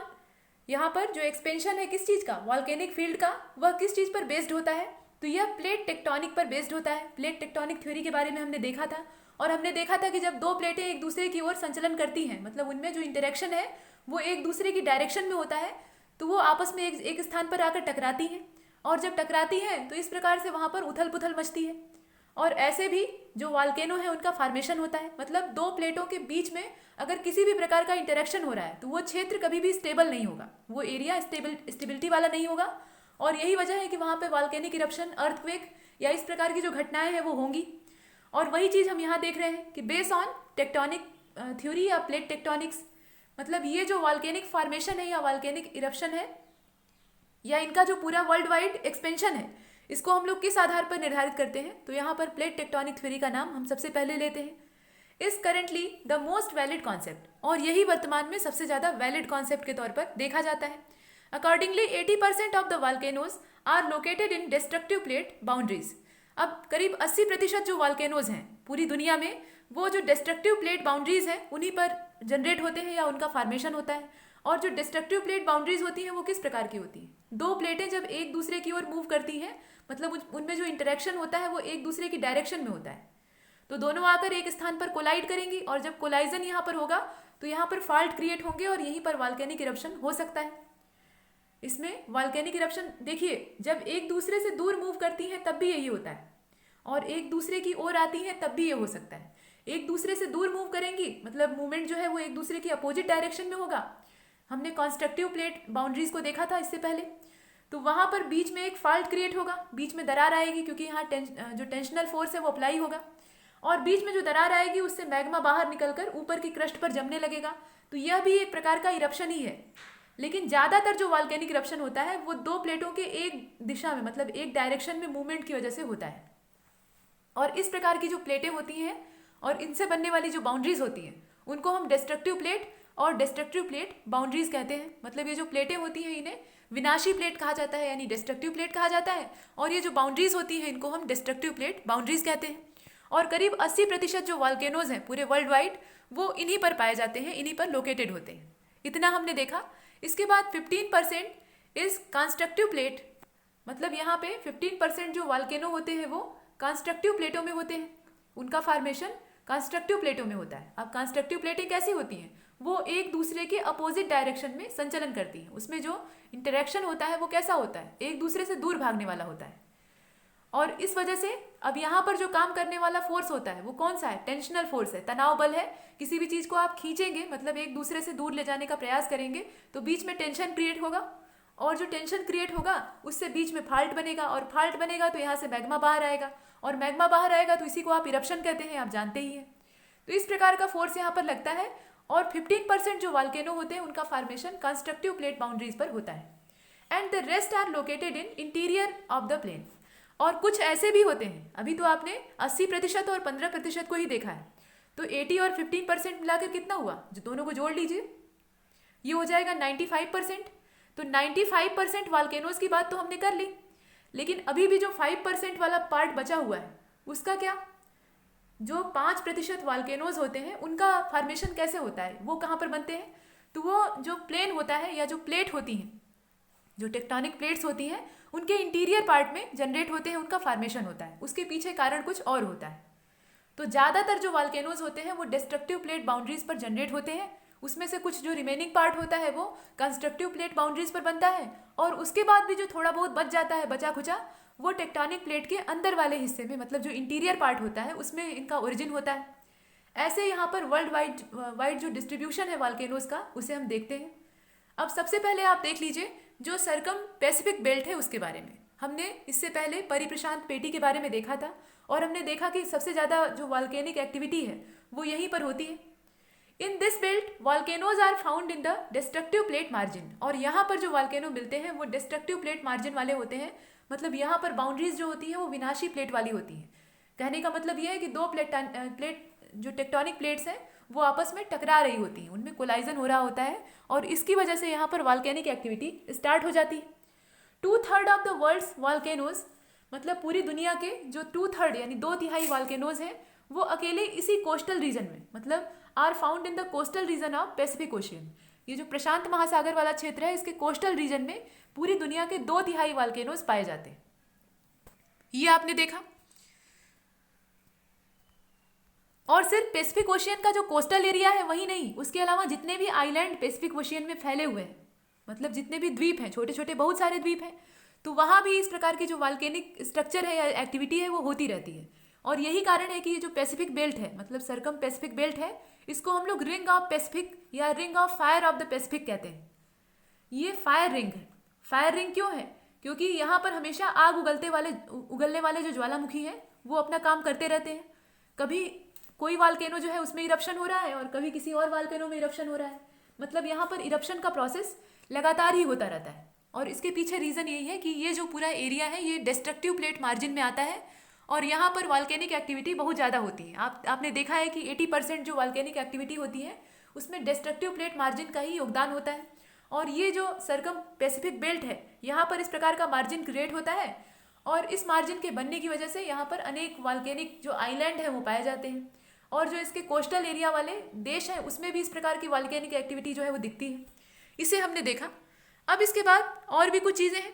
यहाँ पर जो एक्सपेंशन है किस चीज़ का, वॉल्केनिक फील्ड का, वह किस चीज़ पर बेस्ड होता है, तो यह प्लेट टेक्टोनिक पर बेस्ड होता है। प्लेट टेक्टोनिक थ्योरी के बारे में हमने देखा था, और हमने देखा था कि जब दो प्लेटें एक दूसरे की ओर संचलन करती हैं, मतलब उनमें जो इंटरेक्शन है वो एक दूसरे की डायरेक्शन में होता है, तो वो आपस में एक स्थान पर आकर टकराती हैं, और जब टकराती हैं तो इस प्रकार से वहाँ पर उथल पुथल मचती है। और ऐसे भी जो वॉल्केनो है उनका फॉर्मेशन होता है, मतलब दो प्लेटों के बीच में अगर किसी भी प्रकार का इंटरेक्शन हो रहा है तो वो क्षेत्र कभी भी स्टेबल नहीं होगा, वो एरिया स्टेबिलिटी वाला नहीं होगा। और यही वजह है कि वहाँ पे वॉल्केनिक इरप्शन, अर्थक्वेक या इस प्रकार की जो घटनाएं हैं वो होंगी। और वही चीज़ हम यहाँ देख रहे हैं कि बेस्ड ऑन टेक्टोनिक थ्योरी या प्लेट टेक्टोनिक्स, मतलब ये जो वॉल्केनिक फॉर्मेशन है या वॉल्केनिक इरप्शन है या इनका जो पूरा वर्ल्ड वाइड एक्सपेंशन है, इसको हम लोग किस आधार पर निर्धारित करते हैं, तो यहाँ पर प्लेट टेक्टोनिक थ्योरी का नाम हम सबसे पहले लेते हैं। Is currently the most valid concept, और यही वर्तमान में सबसे ज़्यादा वैलिड कॉन्सेप्ट के तौर पर देखा जाता है। Accordingly 80% of the volcanoes are located in destructive plate boundaries. अब करीब 80% जो वॉल्केनोज हैं पूरी दुनिया में, वो जो डिस्ट्रक्टिव प्लेट बाउंड्रीज हैं उन्हीं पर जनरेट होते हैं या उनका फॉर्मेशन होता है। और जो डिस्ट्रक्टिव प्लेट बाउंड्रीज होती हैं वो किस प्रकार की होती हैं, दो प्लेटें जब एक दूसरे की ओर मूव करती हैं, मतलब उनमें जो इंटरेक्शन होता है वो एक दूसरे की डायरेक्शन में होता है, तो दोनों आकर एक स्थान पर कोलाइड करेंगी, और जब कोलाइजन यहाँ पर होगा तो यहाँ पर फॉल्ट क्रिएट होंगे और यहीं पर वॉल्केनिक इरप्शन हो सकता है। इसमें वॉल्केनिक इरप्शन देखिए, जब एक दूसरे से दूर मूव करती हैं तब भी यही होता है, और एक दूसरे की ओर आती हैं तब भी ये हो सकता है। एक दूसरे से दूर मूव करेंगी मतलब मूवमेंट जो है वो एक दूसरे की अपोजिट डायरेक्शन में होगा। हमने कॉन्स्ट्रक्टिव प्लेट बाउंड्रीज को देखा था इससे पहले, तो वहाँ पर बीच में एक फॉल्ट क्रिएट होगा, बीच में दरार आएगी क्योंकि यहाँ जो टेंशनल फोर्स है वो अप्लाई होगा, और बीच में जो दरार आएगी उससे मैग्मा बाहर निकलकर ऊपर की क्रस्ट पर जमने लगेगा। तो यह भी एक प्रकार का इरप्शन ही है। लेकिन ज़्यादातर जो वॉल्केनिक इरप्शन होता है वो दो प्लेटों के एक दिशा में, मतलब एक डायरेक्शन में मूवमेंट की वजह से होता है। और इस प्रकार की जो प्लेटें होती हैं और इनसे बनने वाली जो बाउंड्रीज होती हैं उनको हम डिस्ट्रक्टिव प्लेट और डिस्ट्रक्टिव प्लेट बाउंड्रीज कहते हैं। मतलब ये जो प्लेटें होती हैं इन्हें विनाशी प्लेट कहा जाता है, यानी डिस्ट्रक्टिव प्लेट कहा जाता है, और ये जो बाउंड्रीज होती हैं इनको हम डिस्ट्रक्टिव प्लेट बाउंड्रीज कहते हैं। और करीब 80% जो वॉल्केनोज हैं पूरे वर्ल्ड वाइड वो इन्हीं पर पाए जाते हैं, इन्हीं पर लोकेटेड होते हैं। इतना हमने देखा। इसके बाद 15% इज कंस्ट्रक्टिव प्लेट, मतलब यहाँ पे 15% जो वॉल्केनो होते हैं वो कंस्ट्रक्टिव प्लेटों में होते हैं, उनका फॉर्मेशन कंस्ट्रक्टिव प्लेटों में होता है। अब कंस्ट्रक्टिव प्लेटें कैसी होती हैं, वो एक दूसरे के अपोजिट डायरेक्शन में संचलन करती हैं, उसमें जो इंटरेक्शन होता है वो कैसा होता है, एक दूसरे से दूर भागने वाला होता है। और इस वजह से अब यहाँ पर जो काम करने वाला फोर्स होता है वो कौन सा है, टेंशनल फोर्स है, तनाव बल है। किसी भी चीज़ को आप खींचेंगे, मतलब एक दूसरे से दूर ले जाने का प्रयास करेंगे, तो बीच में टेंशन क्रिएट होगा, और जो टेंशन क्रिएट होगा उससे बीच में फॉल्ट बनेगा, और फॉल्ट बनेगा तो यहाँ से मैग्मा बाहर आएगा, और मैग्मा बाहर आएगा तो इसी को आप इरप्शन कहते हैं, आप जानते ही हैं। तो इस प्रकार का फोर्स यहाँ पर लगता है। और 15% जो वॉल्केनो होते हैं उनका फॉर्मेशन कंस्ट्रक्टिव प्लेट बाउंड्रीज पर होता है, and the rest are located in interior of the plain. और कुछ ऐसे भी होते हैं, अभी तो आपने 80% और 15% को ही देखा है, तो 80 और 15% मिलाकर कितना हुआ, जो दोनों को जोड़ लीजिए ये हो जाएगा 95%। तो 95% वॉल्केनोज की बात तो हमने कर ली, लेकिन अभी भी जो 5% वाला पार्ट बचा हुआ है उसका क्या, जो 5% वॉल्केनोज होते हैं उनका फॉर्मेशन कैसे होता है, वो कहाँ पर बनते हैं, तो वो जो प्लेन होता है या जो प्लेट होती हैं, जो टेक्टोनिक प्लेट्स होती हैं उनके इंटीरियर पार्ट में जनरेट होते हैं, उनका फॉर्मेशन होता है। उसके पीछे कारण कुछ और होता है। तो ज़्यादातर जो वॉल्केनोज होते हैं वो डिस्ट्रक्टिव प्लेट बाउंड्रीज पर जनरेट होते हैं, उसमें से कुछ जो रिमेनिंग पार्ट होता है वो कंस्ट्रक्टिव प्लेट बाउंड्रीज पर बनता है, और उसके बाद भी जो थोड़ा बहुत बच जाता है, बचा खुचा, वो टेक्टोनिक प्लेट के अंदर वाले हिस्से में, मतलब जो इंटीरियर पार्ट होता है उसमें इनका ओरिजिन होता है। ऐसे यहाँ पर वर्ल्ड वाइड जो डिस्ट्रीब्यूशन है वॉल्केनोज का उसे हम देखते हैं। अब सबसे पहले आप देख लीजिए जो सरकम पैसिफिक बेल्ट है उसके बारे में। हमने इससे पहले परिप्रशांत पेटी के बारे में देखा था, और हमने देखा कि सबसे ज़्यादा जो वॉल्केनिक एक्टिविटी है वो यहीं पर होती है। In this belt volcanoes are found in the destructive plate margin, और यहाँ पर जो वॉल्केनो मिलते हैं वो डिस्ट्रक्टिव प्लेट मार्जिन वाले होते हैं, मतलब यहाँ पर बाउंड्रीज जो होती है वो विनाशी प्लेट वाली होती है। कहने का मतलब ये है कि दो प्लेट जो टेक्टोनिक प्लेट्स हैं वो आपस में टकरा रही होती हैं, उनमें कोलाइजन हो रहा होता है, और इसकी वजह से यहाँ पर वॉल्केनिक एक्टिविटी स्टार्ट हो जाती है। 2/3 ऑफ द वर्ल्ड्स वॉल्केनोज, मतलब पूरी दुनिया के जो 2/3 यानी 2/3 वॉल्केनोज हैं वो अकेले इसी कोस्टल रीजन में, मतलब are found in the coastal region of Pacific Ocean. ये जो प्रशांत महासागर वाला क्षेत्र है इसके कोस्टल रीजन में पूरी दुनिया के 2/3 वॉल्केनोज पाए जाते हैं। ये आपने देखा। और सिर्फ पैसिफिक ओशियन का जो कोस्टल एरिया है वही नहीं, उसके अलावा जितने भी आइलैंड पैसिफिक ओशियन में फैले हुए हैं, मतलब जितने भी द्वीप हैं, छोटे छोटे बहुत सारे द्वीप हैं, तो वहाँ भी इस प्रकार की जो वॉल्केनिक स्ट्रक्चर है या एक्टिविटी है वो होती रहती है। और यही कारण है कि ये जो पैसिफिक बेल्ट है, मतलब सरकम पैसिफिक बेल्ट है, इसको हम लोग रिंग ऑफ पैसिफिक या ring of fire of the Pacific कहते हैं। ये फायर रिंग है। फायर रिंग क्यों है? क्योंकि यहाँ पर हमेशा आग उगलने वाले जो ज्वालामुखी हैं वो अपना काम करते रहते हैं। कभी कोई वॉल्केनो जो है उसमें इरप्शन हो रहा है और कभी किसी और वॉल्केनो में इरप्शन हो रहा है, मतलब यहाँ पर इरप्शन का प्रोसेस लगातार ही होता रहता है। और इसके पीछे रीज़न यही है कि ये जो पूरा एरिया है ये डिस्ट्रक्टिव प्लेट मार्जिन में आता है और यहाँ पर वॉल्केनिक एक्टिविटी बहुत ज़्यादा होती है। आपने देखा है कि 80% जो वॉल्केनिक एक्टिविटी होती है उसमें डिस्ट्रक्टिव प्लेट मार्जिन का ही योगदान होता है। और ये जो सरकम पैसिफिक बेल्ट है यहाँ पर इस प्रकार का मार्जिन क्रिएट होता है और इस मार्जिन के बनने की वजह से यहाँ पर अनेक वॉल्केनिक जो आइलैंड है वो पाए जाते हैं। और जो इसके कोस्टल एरिया वाले देश हैं उसमें भी इस प्रकार की वॉल्केनिक एक्टिविटी जो है वो दिखती है। इसे हमने देखा। अब इसके बाद और भी कुछ चीज़ें हैं,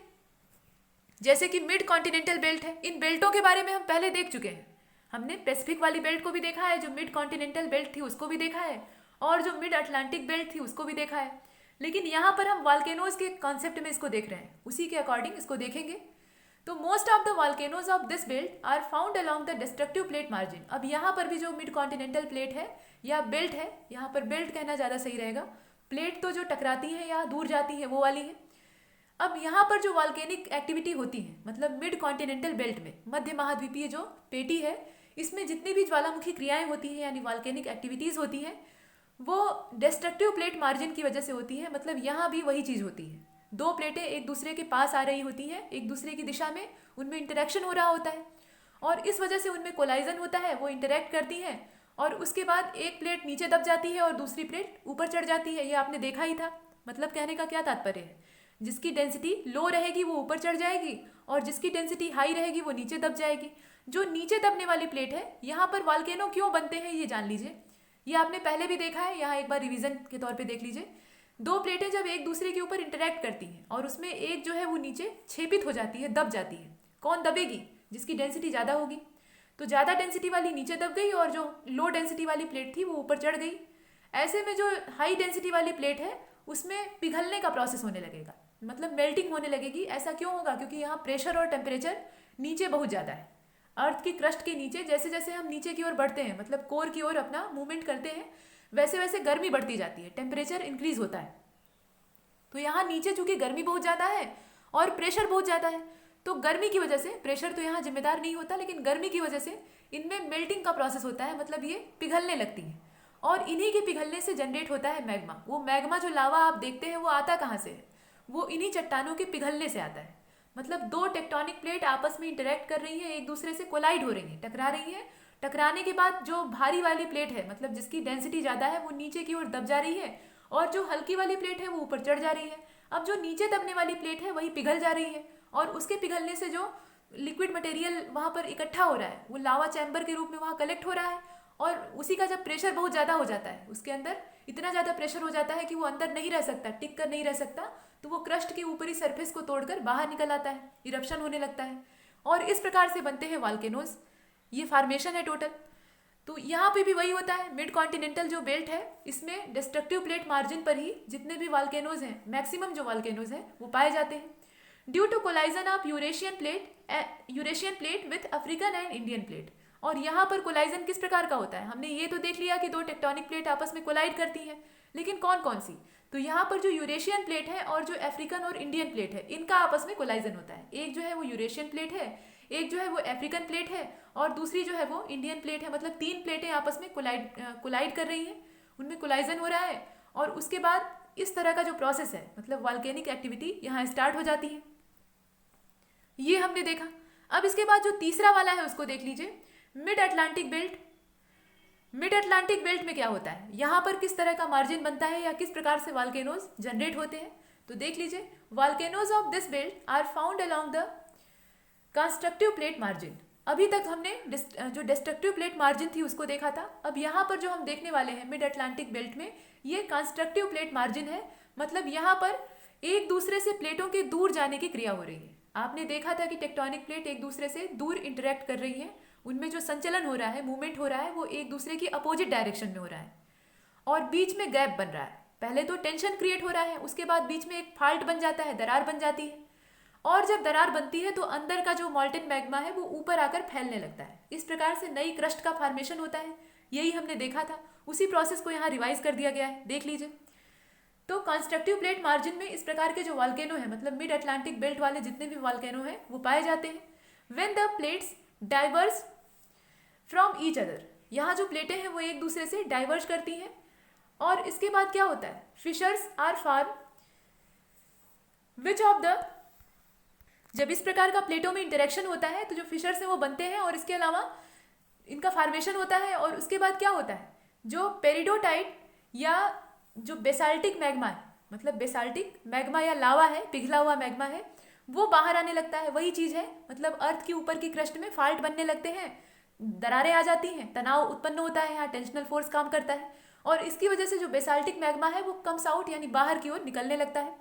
जैसे कि मिड कॉन्टिनेंटल बेल्ट है। इन बेल्टों के बारे में हम पहले देख चुके हैं। हमने पैसिफिक वाली बेल्ट को भी देखा है, जो मिड कॉन्टिनेंटल बेल्ट थी उसको भी देखा है, और जो मिड अटलांटिक बेल्ट थी उसको भी देखा है। लेकिन यहाँ पर हम वॉल्केनोज के कॉन्सेप्ट में इसको देख रहे हैं, उसी के अकॉर्डिंग इसको देखेंगे। तो most of the volcanoes of this belt are found along the destructive plate margin. अब यहाँ पर भी जो मिड कॉन्टिनेंटल प्लेट है या बेल्ट है, यहाँ पर बेल्ट कहना ज़्यादा सही रहेगा, प्लेट तो जो टकराती हैं या दूर जाती हैं वो वाली है। अब यहाँ पर जो वॉल्केनिक एक्टिविटी होती है, मतलब मिड कॉन्टिनेंटल बेल्ट में मध्य महाद्वीपीय जो पेटी है, इसमें जितनी भी ज्वालामुखी क्रियाएं होती हैं यानी वॉल्केनिक एक्टिविटीज़ होती हैं वो डिस्ट्रक्टिव प्लेट मार्जिन की वजह से होती है। मतलब यहाँ भी वही चीज़ होती है, दो प्लेटें एक दूसरे के पास आ रही होती हैं, एक दूसरे की दिशा में उनमें इंटरेक्शन हो रहा होता है और इस वजह से उनमें कोलाइजन होता है, वो इंटरेक्ट करती हैं और उसके बाद एक प्लेट नीचे दब जाती है और दूसरी प्लेट ऊपर चढ़ जाती है। ये आपने देखा ही था। मतलब कहने का क्या तात्पर्य है, जिसकी डेंसिटी लो रहेगी वो ऊपर चढ़ जाएगी और जिसकी डेंसिटी हाई रहेगी वो नीचे दब जाएगी। जो नीचे दबने वाली प्लेट है, यहाँ पर वॉल्केनो क्यों बनते हैं ये जान लीजिए। ये आपने पहले भी देखा है, यहाँ एक बार रिवीजन के तौर पे देख लीजिए। दो प्लेटें जब एक दूसरे के ऊपर इंटरेक्ट करती हैं और उसमें एक जो है वो नीचे छेपित हो जाती है, दब जाती है। कौन दबेगी? जिसकी डेंसिटी ज़्यादा होगी। तो ज़्यादा डेंसिटी वाली नीचे दब गई और जो लो डेंसिटी वाली प्लेट थी वो ऊपर चढ़ गई। ऐसे में जो हाई डेंसिटी वाली प्लेट है उसमें पिघलने का प्रोसेस होने लगेगा, मतलब मेल्टिंग होने लगेगी। ऐसा क्यों होगा? क्योंकि यहाँ प्रेशर और टेम्परेचर नीचे बहुत ज़्यादा है। अर्थ की क्रस्ट के नीचे जैसे जैसे हम नीचे की ओर बढ़ते हैं, मतलब कोर की ओर अपना मूवमेंट करते हैं, वैसे वैसे गर्मी बढ़ती जाती है, टेम्परेचर इंक्रीज होता है। तो यहाँ नीचे चूंकि गर्मी बहुत ज़्यादा है और प्रेशर बहुत ज़्यादा है, तो गर्मी की वजह से, प्रेशर तो यहाँ जिम्मेदार नहीं होता, लेकिन गर्मी की वजह से इनमें मेल्टिंग का प्रोसेस होता है, मतलब ये पिघलने लगती हैं और इन्हीं के पिघलने से जनरेट होता है मैग्मा। वो मैग्मा जो लावा आप देखते हैं वो आता कहाँ से है? वो इन्हीं चट्टानों के पिघलने से आता है। मतलब दो टेक्टोनिक प्लेट आपस में इंटरेक्ट कर रही हैं, एक दूसरे से कोलाइड हो रही हैं, टकरा रही हैं। टकराने के बाद जो भारी वाली प्लेट है, मतलब जिसकी डेंसिटी ज़्यादा है, वो नीचे की ओर दब जा रही है और जो हल्की वाली प्लेट है वो ऊपर चढ़ जा रही है। अब जो नीचे दबने वाली प्लेट है वही पिघल जा रही है और उसके पिघलने से जो लिक्विड मटेरियल वहाँ पर इकट्ठा हो रहा है वो लावा चैम्बर के रूप में वहाँ कलेक्ट हो रहा है और उसी का जब प्रेशर बहुत ज़्यादा हो जाता है, उसके अंदर इतना ज़्यादा प्रेशर हो जाता है कि वो अंदर नहीं रह सकता, टिक कर नहीं रह सकता, तो वो क्रस्ट के ऊपरी सरफेस को तोड़कर बाहर निकल आता है, इरप्शन होने लगता है और इस प्रकार से बनते हैं वॉल्केनोज। ये फार्मेशन है टोटल। तो यहाँ पे भी वही होता है। मिड कॉन्टिनेंटल जो बेल्ट है इसमें डिस्ट्रक्टिव प्लेट मार्जिन पर ही जितने भी वॉल्केनोज हैं, मैक्सिमम जो वॉल्केनोज हैं वो पाए जाते हैं due to collision of Eurasian plate with African and Indian plate. और यहाँ पर कोलाइजन किस प्रकार का होता है? हमने ये तो देख लिया कि दो टेक्टोनिक प्लेट आपस में कोलाइड करती हैं, लेकिन कौन कौन सी? तो यहाँ पर जो यूरेशियन प्लेट है और जो अफ्रीकन और इंडियन प्लेट है इनका आपस में कोलाइजन होता है। एक जो है वो यूरेशियन प्लेट है, एक जो है वो अफ्रीकन प्लेट है और दूसरी जो है वो इंडियन प्लेट है। मतलब तीन प्लेटें आपस में कोलाइड कर रही हैं, उनमें कोलाइजन हो रहा है और उसके बाद इस तरह का जो प्रोसेस है, मतलब वॉल्केनिक एक्टिविटी यहाँ स्टार्ट हो जाती है। ये हमने देखा। अब इसके बाद जो तीसरा वाला है उसको देख लीजिए, mid Atlantic belt. Mid Atlantic belt में क्या होता है, यहाँ पर किस तरह का मार्जिन बनता है या किस प्रकार से वॉल्केनोज जनरेट होते हैं? तो देख लीजिए, volcanoes of this belt are found along the constructive plate margin. अभी तक हमने जो डिस्ट्रक्टिव प्लेट मार्जिन थी उसको देखा था। अब यहाँ पर जो हम देखने वाले हैं मिड अटलांटिक बेल्ट में, ये कंस्ट्रक्टिव प्लेट मार्जिन है। मतलब यहाँ पर एक दूसरे से प्लेटों के दूर जाने की क्रिया हो रही है। आपने देखा था कि टेक्टोनिक प्लेट एक दूसरे से दूर इंटरेक्ट कर रही है, उनमें जो संचलन हो रहा है, मूवमेंट हो रहा है, वो एक दूसरे की अपोजिट डायरेक्शन में हो रहा है और बीच में गैप बन रहा है। पहले तो टेंशन क्रिएट हो रहा है, उसके बाद बीच में एक फाल्ट बन जाता है, दरार बन जाती है। और जब दरार बनती है तो अंदर का जो मॉल्टेन मैग्मा है वो ऊपर आकर फैलने लगता है। इस प्रकार से नई क्रस्ट का फॉर्मेशन होता है। यही हमने देखा था, उसी प्रोसेस को यहाँ रिवाइज कर दिया गया है, देख लीजिए। तो कंस्ट्रक्टिव प्लेट मार्जिन में इस प्रकार के जो वॉल्केनो है, मतलब मिड अटलांटिक बेल्ट वाले जितने भी वॉल्केनो हैं वो पाए जाते हैं। When the plates diverse from each other, यहाँ जो प्लेटें हैं वो एक दूसरे से डाइवर्ज करती हैं। और इसके बाद क्या होता है, fissures are form which of the, जब इस प्रकार का प्लेटों में इंटरेक्शन होता है तो जो फिशर्स हैं वो बनते हैं और इसके अलावा इनका फॉर्मेशन होता है। और उसके बाद क्या होता है, जो पेरिडोटाइट या जो बेसाल्टिक मैग्मा है, मतलब बेसाल्टिक मैग्मा या लावा है, पिघला हुआ मैग्मा है, वो बाहर आने लगता है। वही चीज़ है, मतलब अर्थ के ऊपर की क्रस्ट में फाल्ट बनने लगते हैं, दरारें आ जाती हैं, तनाव उत्पन्न होता है, यहाँ टेंशनल फोर्स काम करता है और इसकी वजह से जो बेसाल्टिक मैग्मा है वो कम्स आउट, यानी बाहर की ओर निकलने लगता है।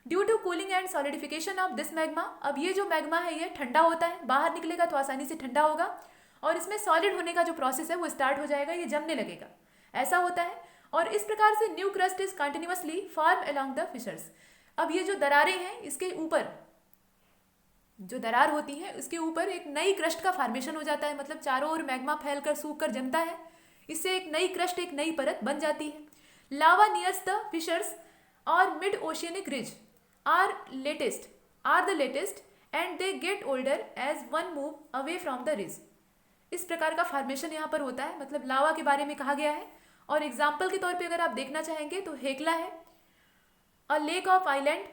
Due to cooling and solidification of this magma, अब ये जो मैग्मा है ये ठंडा होता है, बाहर निकलेगा तो आसानी से ठंडा होगा और इसमें सॉलिड होने का जो प्रोसेस है वो स्टार्ट हो जाएगा, ये जमने लगेगा, ऐसा होता है। और इस प्रकार से new crust is continuously form along the fissures. अब ये जो दरारें हैं, इसके ऊपर जो दरार होती है उसके ऊपर एक नई क्रस्ट का फॉर्मेशन हो जाता है, मतलब चारों ओर मैग्मा फैलकर सूख कर जमता है, इससे एक नई क्रस्ट, एक नई परत बन जाती है। लावा नियर्स द फिशर्स और mid oceanic ridge are the latest and they get older as one move away from the ridge। इस प्रकार का फॉर्मेशन यहाँ पर होता है, मतलब लावा के बारे में कहा गया है। और एग्जाम्पल के तौर पे अगर आप देखना चाहेंगे तो हेकला है, अ लेक ऑफ आइलैंड,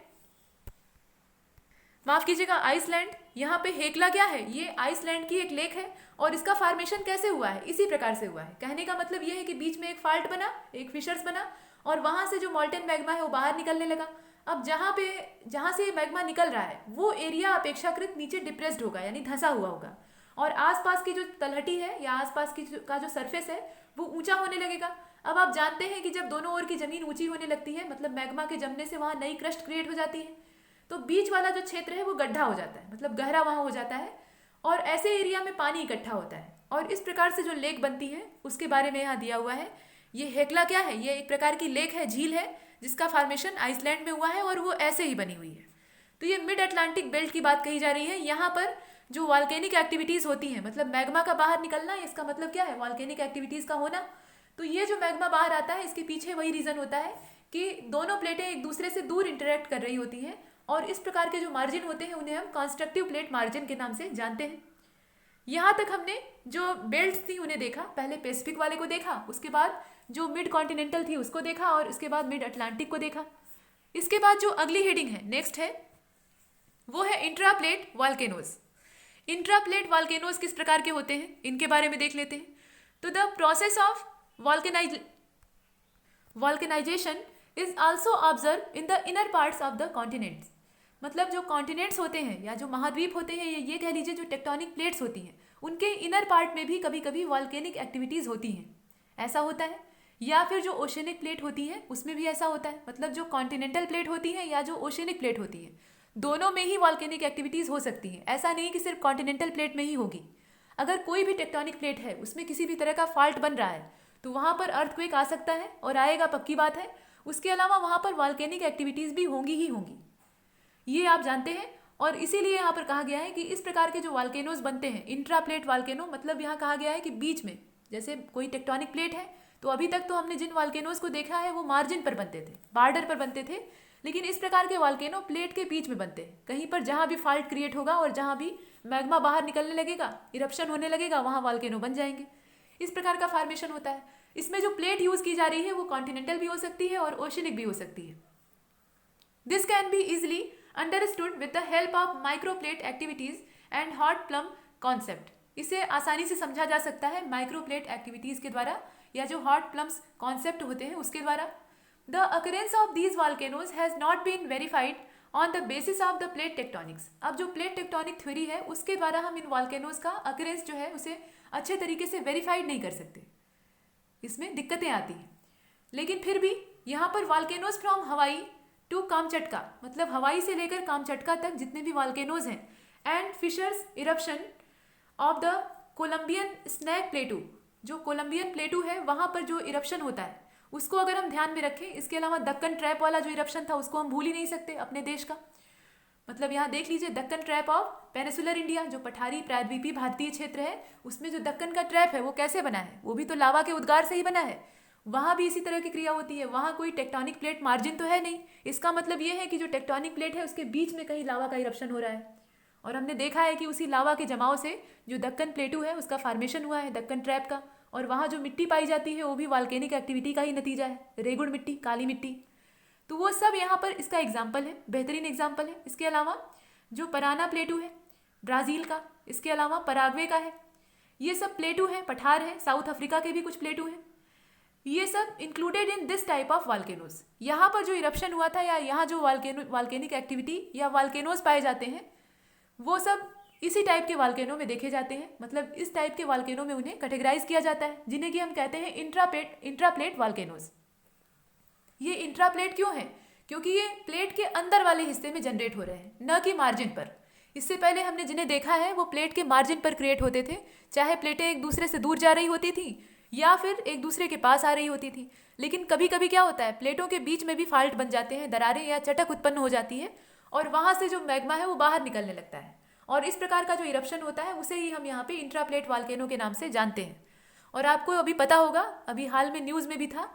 माफ कीजिएगा आइसलैंड। यहाँ पे हेकला क्या है, ये आइसलैंड की एक लेक है और इसका फॉर्मेशन कैसे हुआ है, इसी प्रकार से हुआ है। कहने का मतलब ये है कि बीच में एक फाल्ट बना, एक फिशर्स बना और वहां से जो मॉल्टेन मैग्मा है वो बाहर निकलने लगा। अब जहाँ से मैग्मा निकल रहा है वो एरिया अपेक्षाकृत नीचे डिप्रेस्ड होगा, यानी धंसा हुआ होगा और आसपास की जो तलहटी है या आसपास की का जो सरफेस है वो ऊंचा होने लगेगा। अब आप जानते हैं कि जब दोनों ओर की जमीन ऊंची होने लगती है, मतलब मैग्मा के जमने से वहाँ नई क्रस्ट क्रिएट हो जाती है, तो बीच वाला जो क्षेत्र है वो गड्ढा हो जाता है, मतलब गहरा वहाँ हो जाता है और ऐसे एरिया में पानी इकट्ठा होता है और इस प्रकार से जो लेक बनती है उसके बारे में यहाँ दिया हुआ है। ये हेकला क्या है, ये एक प्रकार की लेक है, झील है, जिसका फॉर्मेशन आइसलैंड में हुआ है और वो ऐसे ही बनी हुई है। तो ये मिड अटलांटिक बेल्ट की बात कही जा रही है। यहाँ पर जो वॉल्केनिक एक्टिविटीज़ होती हैं, मतलब मैग्मा का बाहर निकलना, इसका मतलब क्या है, वॉल्केनिक एक्टिविटीज़ का होना। तो ये जो मैग्मा बाहर आता है इसके पीछे वही रीज़न होता है कि दोनों प्लेटें एक दूसरे से दूर इंटरेक्ट कर रही होती हैं और इस प्रकार के जो मार्जिन होते हैं उन्हें हम कंस्ट्रक्टिव प्लेट मार्जिन के नाम से जानते हैं। यहाँ तक हमने जो बेल्ट थी उन्हें देखा, पहले पैसिफिक वाले को देखा, उसके बाद जो मिड कॉन्टिनेंटल थी उसको देखा और इसके बाद मिड अटलांटिक को देखा। इसके बाद जो अगली हेडिंग है, नेक्स्ट है, वो है इंट्राप्लेट वॉल्केनोज। इंट्राप्लेट वॉल्केनोज किस प्रकार के होते हैं इनके बारे में देख लेते हैं। तो the process of vulcanisation is also observe in the inner parts of the continents. मतलब जो कॉन्टिनेंट्स होते हैं या जो महाद्वीप होते हैं, ये कह लीजिए जो टेक्टोनिक प्लेट्स होती हैं, उनके इनर पार्ट में भी कभी कभी वॉल्केनिक एक्टिविटीज़ होती हैं, ऐसा होता है। या फिर जो ओशियनिक प्लेट होती है उसमें भी ऐसा होता है, मतलब जो कॉन्टिनेंटल प्लेट होती है या जो ओशियनिक प्लेट होती है, दोनों में ही वॉल्केनिक एक्टिविटीज़ हो सकती हैं। ऐसा नहीं कि सिर्फ कॉन्टिनेंटल प्लेट में ही होगी। अगर कोई भी टेक्टोनिक प्लेट है उसमें किसी भी तरह का फॉल्ट बन रहा है तो वहाँ पर अर्थक्वेक आ सकता है और आएगा, पक्की बात है। उसके अलावा वहाँ पर वॉल्केनिक एक्टिविटीज़ भी होंगी ही होंगी, ये आप जानते हैं। और इसीलिए यहाँ पर कहा गया है कि इस प्रकार के जो वॉल्केनोज बनते हैं, इंट्राप्लेट वॉल्केनो, मतलब यहाँ कहा गया है कि बीच में, जैसे कोई टेक्टोनिक प्लेट है तो अभी तक तो हमने जिन वॉल्केनोज को देखा है वो मार्जिन पर बनते थे, बॉर्डर पर बनते थे, लेकिन इस प्रकार के वॉल्केनो प्लेट के बीच में बनते हैं। कहीं पर जहाँ भी फॉल्ट क्रिएट होगा और जहाँ भी मैग्मा बाहर निकलने लगेगा, इरप्शन होने लगेगा, वहाँ वॉल्केनो बन जाएंगे। इस प्रकार का फॉर्मेशन होता है। इसमें जो प्लेट यूज की जा रही है वो कॉन्टिनेंटल भी हो सकती है और ओशियनिक भी हो सकती है। This can be easily understood with the help of microplate activities and hot plum concept. इसे आसानी से समझा जा सकता है माइक्रोप्लेट एक्टिविटीज के द्वारा या जो हॉट प्लम्स कॉन्सेप्ट होते हैं उसके द्वारा। The occurrence of these volcanoes has not been verified on the basis of the plate tectonics. अब जो प्लेट टेक्टोनिक थ्योरी है उसके द्वारा हम इन वॉल्केनोज का अकरेंस जो है उसे अच्छे तरीके से वेरीफाइड नहीं कर सकते, इसमें दिक्कतें आती हैं। लेकिन फिर भी यहाँ पर वॉल्केनोज फ्रॉम हवाई टू कामचटका, मतलब हवाई से लेकर कामचटका तक जितने भी वॉल्केनोज हैं, and fissures eruption of the Columbian snake plateau, जो कोलंबियन प्लेटू है वहाँ पर जो इरप्शन होता है उसको अगर हम ध्यान में रखें, इसके अलावा दक्कन ट्रैप वाला जो इरप्शन था उसको हम भूल ही नहीं सकते अपने देश का। मतलब यहाँ देख लीजिए Deccan trap of peninsular India, जो पठारी प्रायद्वीपीय भारतीय क्षेत्र है उसमें जो दक्कन का ट्रैप है वो कैसे बना है, वो भी तो लावा के उद्गार से ही बना है। वहाँ भी इसी तरह की क्रिया होती है, वहाँ कोई टेक्टोनिक प्लेट मार्जिन तो है नहीं। इसका मतलब ये है कि जो टेक्टोनिक प्लेट है उसके बीच में कहीं लावा का इरप्शन हो रहा है, और हमने देखा है कि उसी लावा के जमाव से जो दक्कन प्लेटू है उसका फॉर्मेशन हुआ है दक्कन ट्रैप का, और वहाँ जो मिट्टी पाई जाती है वो भी वॉल्केनिक एक्टिविटी का ही नतीजा है, रेगुड़ मिट्टी, काली मिट्टी। तो वो सब यहाँ पर इसका एग्जाम्पल है, बेहतरीन एग्जाम्पल है। इसके अलावा जो पराना प्लेटू है ब्राज़ील का, इसके अलावा पराग्वे का है, ये सब प्लेटू हैं, पठार हैं, साउथ अफ्रीका के भी कुछ प्लेटू हैं, ये सब included in this type of volcanoes. यहाँ पर जो इरप्शन हुआ था या यहाँ जो वॉल्केनिक एक्टिविटी या वॉल्केनोज पाए जाते हैं वो सब इसी टाइप के वॉल्केनो में देखे जाते हैं। मतलब इस टाइप के वॉल्केनो में उन्हें कैटेगराइज किया जाता है, जिन्हें कि हम कहते हैं इंट्राप्लेट वॉल्केनोज। ये इंट्राप्लेट क्यों है? क्योंकि ये प्लेट के अंदर वाले हिस्से में जनरेट हो रहे हैं, न कि मार्जिन पर। इससे पहले हमने जिन्हें देखा है वो प्लेट के मार्जिन पर क्रिएट होते थे, चाहे प्लेटें एक दूसरे से दूर जा रही होती थी या फिर एक दूसरे के पास आ रही होती थी। लेकिन कभी कभी क्या होता है, प्लेटों के बीच में भी फाल्ट बन जाते हैं, दरारें या चटक उत्पन्न हो जाती है, और वहाँ से जो मैग्मा है वो बाहर निकलने लगता है, और इस प्रकार का जो इरप्शन होता है उसे ही हम यहाँ पे इंट्राप्लेट वॉल्केनो के नाम से जानते हैं। और आपको अभी पता होगा, अभी हाल में न्यूज़ में भी था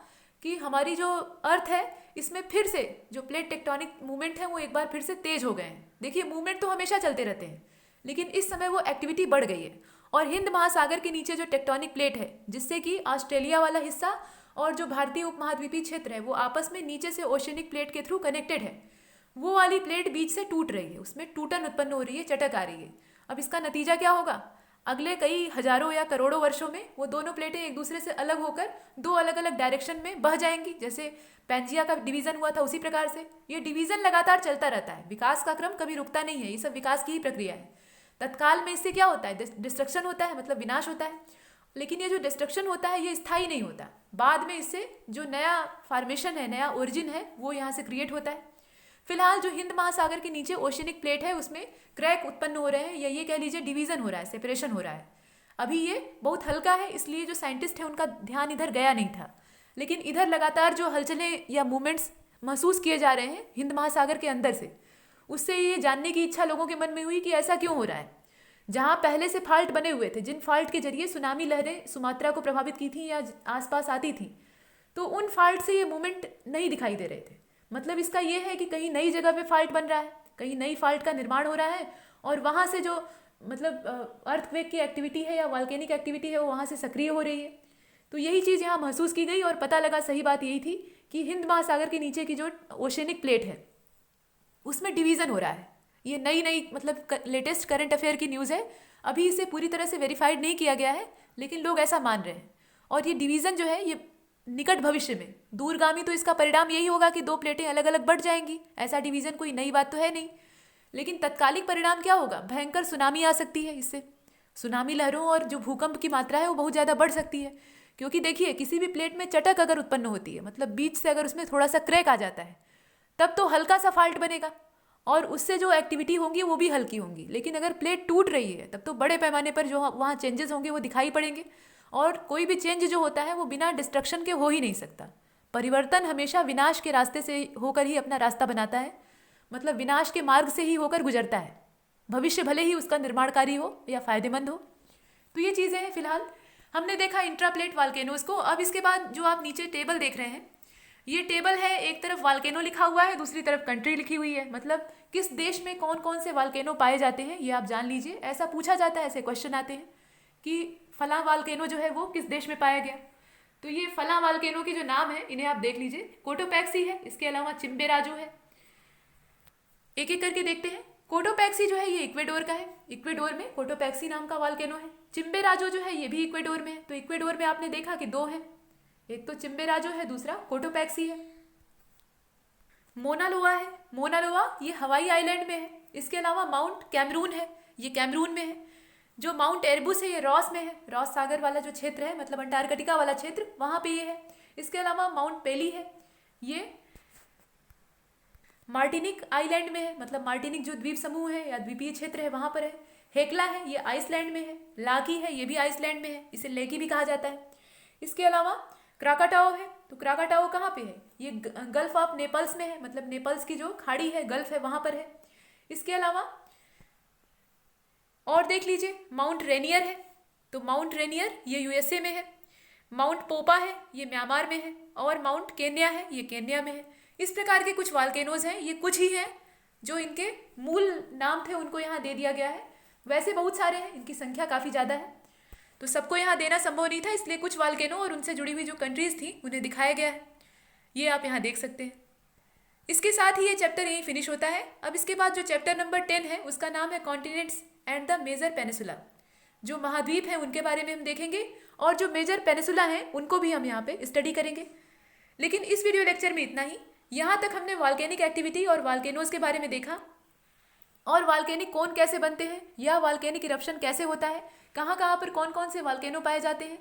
कि हमारी जो अर्थ है इसमें फिर से जो प्लेट टेक्टोनिक मूवमेंट है वो एक बार फिर से तेज हो गए हैं। देखिए मूवमेंट तो हमेशा चलते रहते हैं, लेकिन इस समय वो एक्टिविटी बढ़ गई है, और हिंद महासागर के नीचे जो टेक्टोनिक प्लेट है, जिससे कि ऑस्ट्रेलिया वाला हिस्सा और जो भारतीय उपमहाद्वीपीय क्षेत्र है वो आपस में नीचे से ओशनिक प्लेट के थ्रू कनेक्टेड है, वो वाली प्लेट बीच से टूट रही है, उसमें टूटन उत्पन्न हो रही है, चटक आ रही है। अब इसका नतीजा क्या होगा? अगले कई हजारों या करोड़ों वर्षों में वो दोनों प्लेटें एक दूसरे से अलग होकर दो अलग अलग डायरेक्शन में बह जाएंगी। जैसे पैंजिया का डिवीजन हुआ था उसी प्रकार से ये डिवीजन लगातार चलता रहता है, विकास का क्रम कभी रुकता नहीं है, ये सब विकास की ही प्रक्रिया है। तत्काल में इससे क्या होता है? डिस्ट्रक्शन होता है, मतलब विनाश होता है, लेकिन ये जो डिस्ट्रक्शन होता है ये स्थायी नहीं होता। बाद में इससे जो नया फॉर्मेशन है, नया ओरिजिन है, वो यहाँ से क्रिएट होता है। फिलहाल जो हिंद महासागर के नीचे ओशनिक प्लेट है उसमें क्रैक उत्पन्न हो रहे हैं, या ये कह लीजिए डिवीजन हो रहा है, सेपरेशन हो रहा है। अभी ये बहुत हल्का है, इसलिए जो साइंटिस्ट है उनका ध्यान इधर गया नहीं था, लेकिन इधर लगातार जो हलचलें या मूवमेंट्स महसूस किए जा रहे हैं हिंद महासागर के अंदर से, उससे ये जानने की इच्छा लोगों के मन में हुई कि ऐसा क्यों हो रहा है। जहाँ पहले से फाल्ट बने हुए थे, जिन फाल्ट के जरिए सुनामी लहरें सुमात्रा को प्रभावित की थी या आसपास आती थी, तो उन फाल्ट से ये मूवमेंट नहीं दिखाई दे रहे थे। मतलब इसका ये है कि कहीं नई जगह पे फाल्ट बन रहा है, कहीं नई फाल्ट का निर्माण हो रहा है, और वहाँ से जो मतलब अर्थक्वेक की एक्टिविटी है या वॉल्केनिक एक्टिविटी है वो वहाँ से सक्रिय हो रही है। तो यही चीज़ यहाँ महसूस की गई और पता लगा, सही बात यही थी कि हिंद महासागर के नीचे की जो ओशनिक प्लेट है उसमें डिवीज़न हो रहा है। ये नई नई मतलब लेटेस्ट करंट अफेयर की न्यूज़ है, अभी इसे पूरी तरह से वेरीफाइड नहीं किया गया है, लेकिन लोग ऐसा मान रहे हैं। और ये डिवीज़न जो है ये निकट भविष्य में, दूरगामी तो इसका परिणाम यही होगा कि दो प्लेटें अलग अलग बढ़ जाएंगी, ऐसा डिवीज़न कोई नई बात तो है नहीं। लेकिन तत्कालिक परिणाम क्या होगा? भयंकर सुनामी आ सकती है, इससे सुनामी लहरों और जो भूकंप की मात्रा है वो बहुत ज़्यादा बढ़ सकती है। क्योंकि देखिए किसी भी प्लेट में चटक अगर उत्पन्न होती है, मतलब बीच से अगर उसमें थोड़ा सा क्रैक आ जाता है, तब तो हल्का सा फाल्ट बनेगा और उससे जो एक्टिविटी होंगी वो भी हल्की होंगी। लेकिन अगर प्लेट टूट रही है तब तो बड़े पैमाने पर जो वहाँ चेंजेस होंगे वो दिखाई पड़ेंगे, और कोई भी चेंज जो होता है वो बिना डिस्ट्रक्शन के हो ही नहीं सकता। परिवर्तन हमेशा विनाश के रास्ते से होकर ही अपना रास्ता बनाता है, मतलब विनाश के मार्ग से ही होकर गुजरता है, भविष्य भले ही उसका निर्माणकारी हो या फायदेमंद हो। तो ये चीज़ें हैं। फिलहाल हमने देखा इंट्राप्लेट वॉल्केनोज को। अब इसके बाद जो आप नीचे टेबल देख रहे हैं, ये टेबल है, एक तरफ वॉल्केनो लिखा हुआ है, दूसरी तरफ कंट्री लिखी हुई है, मतलब किस देश में कौन कौन से वॉल्केनो पाए जाते हैं ये आप जान लीजिए। ऐसा पूछा जाता है, ऐसे क्वेश्चन आते हैं कि फला वॉल्केनो जो है वो किस देश में पाया गया। तो ये फला वॉल्केनो के जो नाम है इन्हें आप देख लीजिए। कोटोपैक्सी है, इसके अलावा चिम्बेराजो है। एक एक करके देखते हैं। कोटोपैक्सी जो है ये इक्वेडोर का है, इक्वेडोर में कोटोपैक्सी नाम का वॉल्केनो है। चिम्बेराजो जो है ये भी इक्वेडोर में है। तो इक्वेडोर में आपने देखा कि दो है, एक तो चिम्बेराजो है, दूसरा कोटोपैक्सी है। मोना लोआ है। मोना लोआ ये हवाई आइलैंड में है। इसके अलावा माउंट कैमरून है, ये कैमरून में है। जो माउंट एरबुस है ये रॉस में है, रॉस सागर वाला जो क्षेत्र है, मतलब अंटार्कटिका वाला क्षेत्र, वहाँ पे ये है। इसके अलावा माउंट पेली है, ये मार्टिनिक आइलैंड में है, मतलब मार्टिनिक जो द्वीप समूह है या द्वीपीय क्षेत्र है वहाँ पर है। हेक्ला है, ये आइसलैंड में है। लाकी है, ये भी आइसलैंड में है, इसे लेकी भी कहा जाता है। इसके अलावा क्राकाटाओ है, तो क्राकाटाओ कहाँ पे है? ये गल्फ ऑफ नेपल्स में है, मतलब नेपल्स की जो खाड़ी है, गल्फ है, वहाँ पर है। इसके अलावा और देख लीजिए, माउंट रेनियर है, तो माउंट रेनियर ये यूएसए में है। माउंट पोपा है, ये म्यांमार में है। और माउंट केन्या है, ये केन्या में है। इस प्रकार के कुछ वाल्केनोज हैं, ये कुछ ही हैं जो इनके मूल नाम थे उनको यहाँ दे दिया गया है। वैसे बहुत सारे हैं, इनकी संख्या काफ़ी ज़्यादा है, तो सबको यहाँ देना संभव नहीं था, इसलिए कुछ वाल्केनो और उनसे जुड़ी हुई जो कंट्रीज़ थी उन्हें दिखाया गया है। ये आप यहाँ देख सकते हैं। इसके साथ ही ये चैप्टर यहीं फिनिश होता है। अब इसके बाद जो चैप्टर नंबर 10 है उसका नाम है continents and the major peninsula. जो महाद्वीप हैं उनके बारे में हम देखेंगे और जो मेजर पेनिसुला हैं उनको भी हम यहाँ पे स्टडी करेंगे। लेकिन इस वीडियो लेक्चर में इतना ही। यहाँ तक हमने वॉल्केनिक एक्टिविटी और वॉल्केनोज के बारे में देखा, और वॉल्केनिक कोन कैसे बनते हैं, या वॉल्केनिक इरप्शन कैसे होता है, कहाँ कहाँ पर कौन कौन से वॉल्केनो पाए जाते हैं,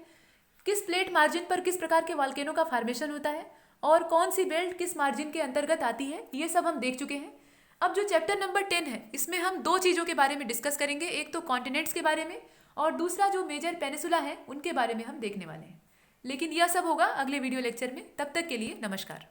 किस प्लेट मार्जिन पर किस प्रकार के वॉल्केनो का फॉर्मेशन होता है, और कौन सी बेल्ट किस मार्जिन के अंतर्गत आती है, ये सब हम देख चुके हैं। अब जो चैप्टर नंबर 10 है इसमें हम दो चीज़ों के बारे में डिस्कस करेंगे, एक तो कॉन्टिनेंट्स के बारे में और दूसरा जो मेजर पेनिसुला है उनके बारे में हम देखने वाले हैं। लेकिन यह सब होगा अगले वीडियो लेक्चर में। तब तक के लिए नमस्कार।